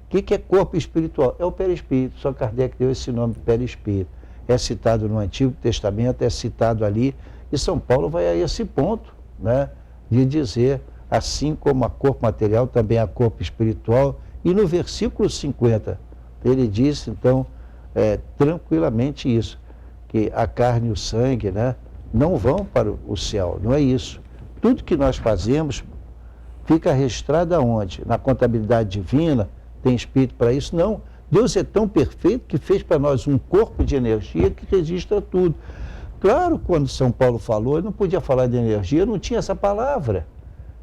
O que é corpo espiritual? É o perispírito, só Kardec deu esse nome, perispírito. É citado no Antigo Testamento, é citado ali, e São Paulo vai a esse ponto, né, de dizer, assim como há corpo material, também há corpo espiritual, e no versículo 50, ele diz, então, tranquilamente isso, que a carne e o sangue, né, não vão para o céu, não é isso. tudo que nós fazemos fica registrado aonde? Na contabilidade divina, tem espírito para isso? Não. Deus é tão perfeito que fez para nós um corpo de energia que registra tudo. Claro, quando São Paulo falou, ele não podia falar de energia, não tinha essa palavra.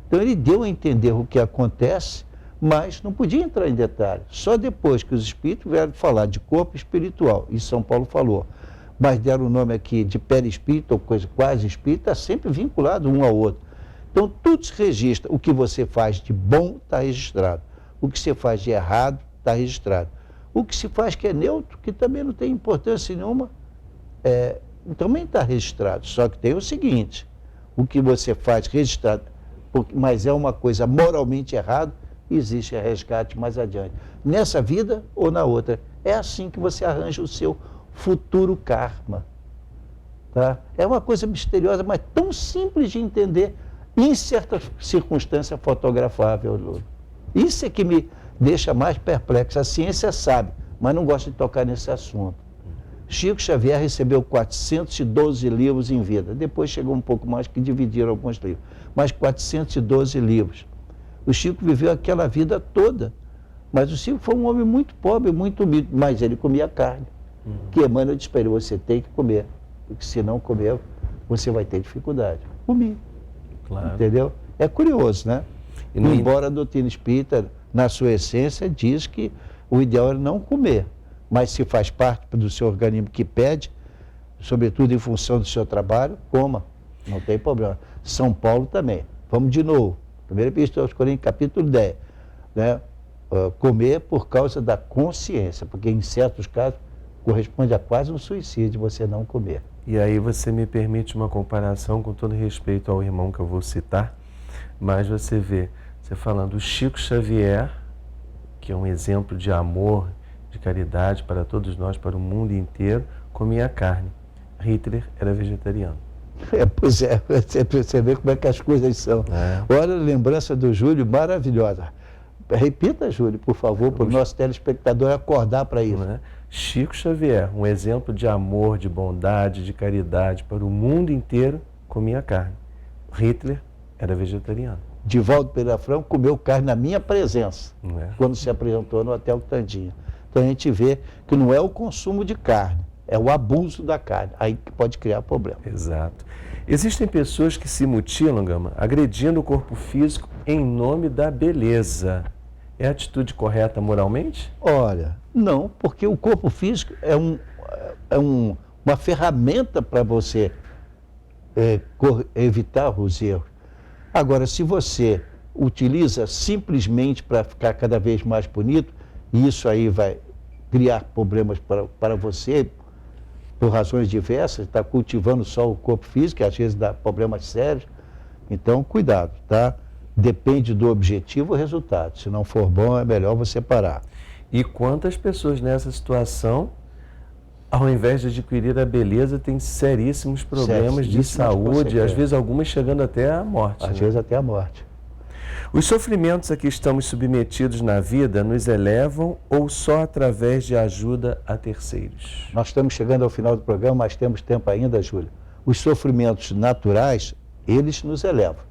Então ele deu a entender o que acontece, mas não podia entrar em detalhes. Só depois que os espíritos vieram falar de corpo espiritual, e São Paulo falou, mas deram o nome aqui de perispírito ou coisa quase espírita, está sempre vinculado um ao outro. Então tudo se registra. O que você faz de bom está registrado. O que você faz de errado está registrado. O que se faz que é neutro, que também não tem importância nenhuma, também está registrado. Só que tem o seguinte, o que você faz registrado, mas é uma coisa moralmente errada, existe resgate mais adiante. Nessa vida ou na outra. É assim que você arranja o seu futuro karma. Tá? É uma coisa misteriosa, mas tão simples de entender, em certa circunstância fotografável, Lula. Isso é que me deixa mais perplexo. A ciência sabe, mas não gosta de tocar nesse assunto. Chico Xavier recebeu 412 livros em vida. Depois chegou um pouco mais que dividiram alguns livros. Mas 412 livros. O Chico viveu aquela vida toda. Mas o Chico foi um homem muito pobre, muito humilde. Mas ele comia carne. Que Emmanuel disse para ele, você tem que comer. Porque se não comer, você vai ter dificuldade. Comi. Claro. Entendeu? É curioso, né? Embora a doutrina espírita, na sua essência, diz que o ideal é não comer. Mas se faz parte do seu organismo que pede, sobretudo em função do seu trabalho, coma. Não tem problema. São Paulo também. Vamos de novo. Primeira Epístola aos Coríntios, capítulo 10. Né? Comer por causa da consciência, porque em certos casos corresponde a quase um suicídio você não comer. E aí você me permite uma comparação, com todo respeito ao irmão que eu vou citar, mas você vê, você falando, o Chico Xavier, que é um exemplo de amor, de caridade para todos nós, para o mundo inteiro, comia carne. Hitler era vegetariano. Pois é, você vê como é que as coisas são. Olha a lembrança do Júlio, maravilhosa. Repita, Júlio, por favor, para o nosso telespectador acordar para isso. Chico Xavier, um exemplo de amor, de bondade, de caridade para o mundo inteiro, comia carne. Hitler era vegetariano. Divaldo Pereira Franco comeu carne na minha presença, quando se apresentou no Hotel Tandinha. Então a gente vê que não é o consumo de carne, é o abuso da carne, aí que pode criar problema. Exato. Existem pessoas que se mutilam, Gama, agredindo o corpo físico em nome da beleza. É a atitude correta moralmente? Olha, não, porque o corpo físico é uma ferramenta para você evitar os erros. Agora, se você utiliza simplesmente para ficar cada vez mais bonito, e isso aí vai criar problemas para você, por razões diversas, está cultivando só o corpo físico, que às vezes dá problemas sérios. Então, cuidado, tá? Depende do objetivo e resultado. Se não for bom, é melhor você parar. E quantas pessoas nessa situação, ao invés de adquirir a beleza, têm seríssimos problemas de saúde, às vezes algumas chegando até a morte. Às vezes até a morte. Os sofrimentos a que estamos submetidos na vida nos elevam ou só através de ajuda a terceiros? Nós estamos chegando ao final do programa, mas temos tempo ainda, Júlio. Os sofrimentos naturais, eles nos elevam.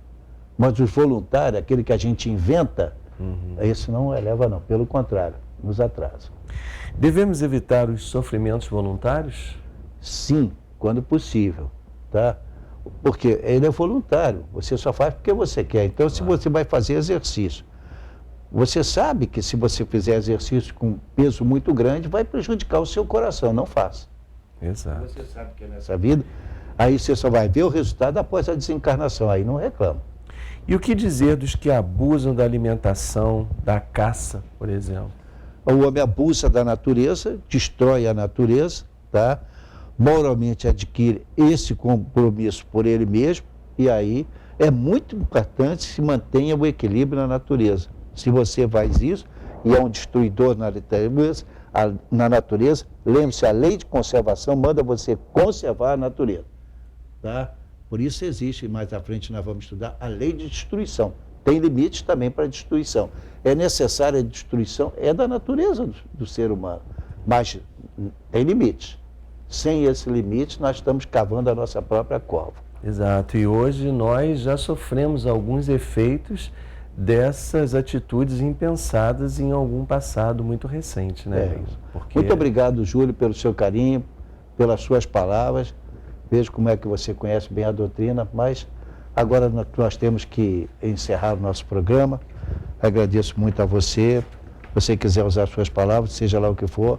Mas os voluntários, aquele que a gente inventa, esse não eleva não, pelo contrário, nos atrasa. Devemos evitar os sofrimentos voluntários? Sim, quando possível, tá? Porque ele é voluntário, você só faz porque você quer. Então, se você vai fazer exercício, você sabe que se você fizer exercício com peso muito grande, vai prejudicar o seu coração, não faça. Exato. Você sabe que é nessa vida, aí você só vai ver o resultado após a desencarnação, aí não reclama. E o que dizer dos que abusam da alimentação, da caça, por exemplo? O homem abusa da natureza, destrói a natureza, tá? Moralmente adquire esse compromisso por ele mesmo, e aí é muito importante que se mantenha o equilíbrio na natureza. Se você faz isso e é um destruidor na natureza, lembre-se, a lei de conservação manda você conservar a natureza. Tá? Por isso existe, mais à frente nós vamos estudar, a lei de destruição. Tem limites também para a destruição. É necessária a destruição, é da natureza do ser humano, mas tem limites. Sem esse limite, nós estamos cavando a nossa própria cova. Exato, e hoje nós já sofremos alguns efeitos dessas atitudes impensadas em algum passado muito recente, né? Porque... Muito obrigado, Júlio, pelo seu carinho, pelas suas palavras. Vejo como é que você conhece bem a doutrina, mas agora nós temos que encerrar o nosso programa. Agradeço muito a você. Se você quiser usar suas palavras, seja lá o que for,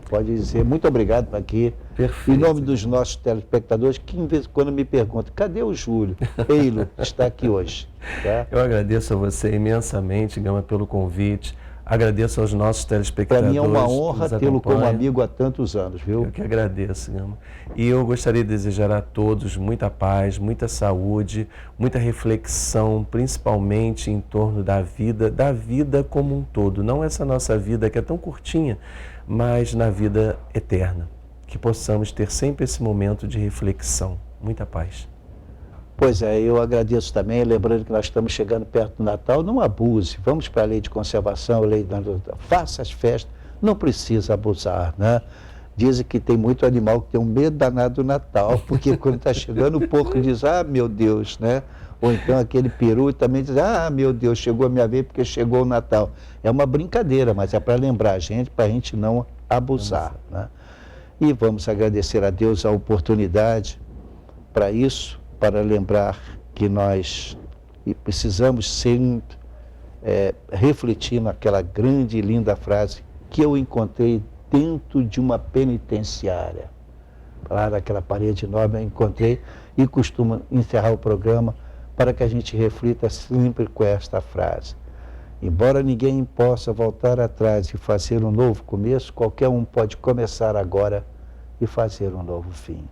pode dizer. Muito obrigado por aqui. Perfeito. Em nome dos nossos telespectadores, que de vez em quando me perguntam, cadê o Júlio? Ele está aqui hoje. Tá? Eu agradeço a você imensamente, Gama, pelo convite. Agradeço aos nossos Para telespectadores. mim é uma honra tê-lo como acompanham. amigo há tantos anos, viu? Eu que agradeço, Gama. E eu gostaria de desejar a todos muita paz, muita saúde, muita reflexão, principalmente em torno da vida como um todo. Não essa nossa vida que é tão curtinha, mas na vida eterna. Que possamos ter sempre esse momento de reflexão. Muita paz. Pois é, eu agradeço também, lembrando que nós estamos chegando perto do Natal, não abuse, vamos para a lei de conservação, a lei da... faça as festas, não precisa abusar, né? Dizem que tem muito animal que tem um medo danado do Natal, porque quando está chegando o porco diz, ah, meu Deus, né? Ou então aquele peru também diz, ah, meu Deus, chegou a minha vez porque chegou o Natal. É uma brincadeira, mas é para lembrar a gente, para a gente não abusar, né? E vamos agradecer a Deus a oportunidade para isso, para lembrar que nós precisamos sempre refletir naquela grande e linda frase que eu encontrei dentro de uma penitenciária. Lá naquela parede enorme eu encontrei e costumo encerrar o programa para que a gente reflita sempre com esta frase. Embora ninguém possa voltar atrás e fazer um novo começo, qualquer um pode começar agora e fazer um novo fim.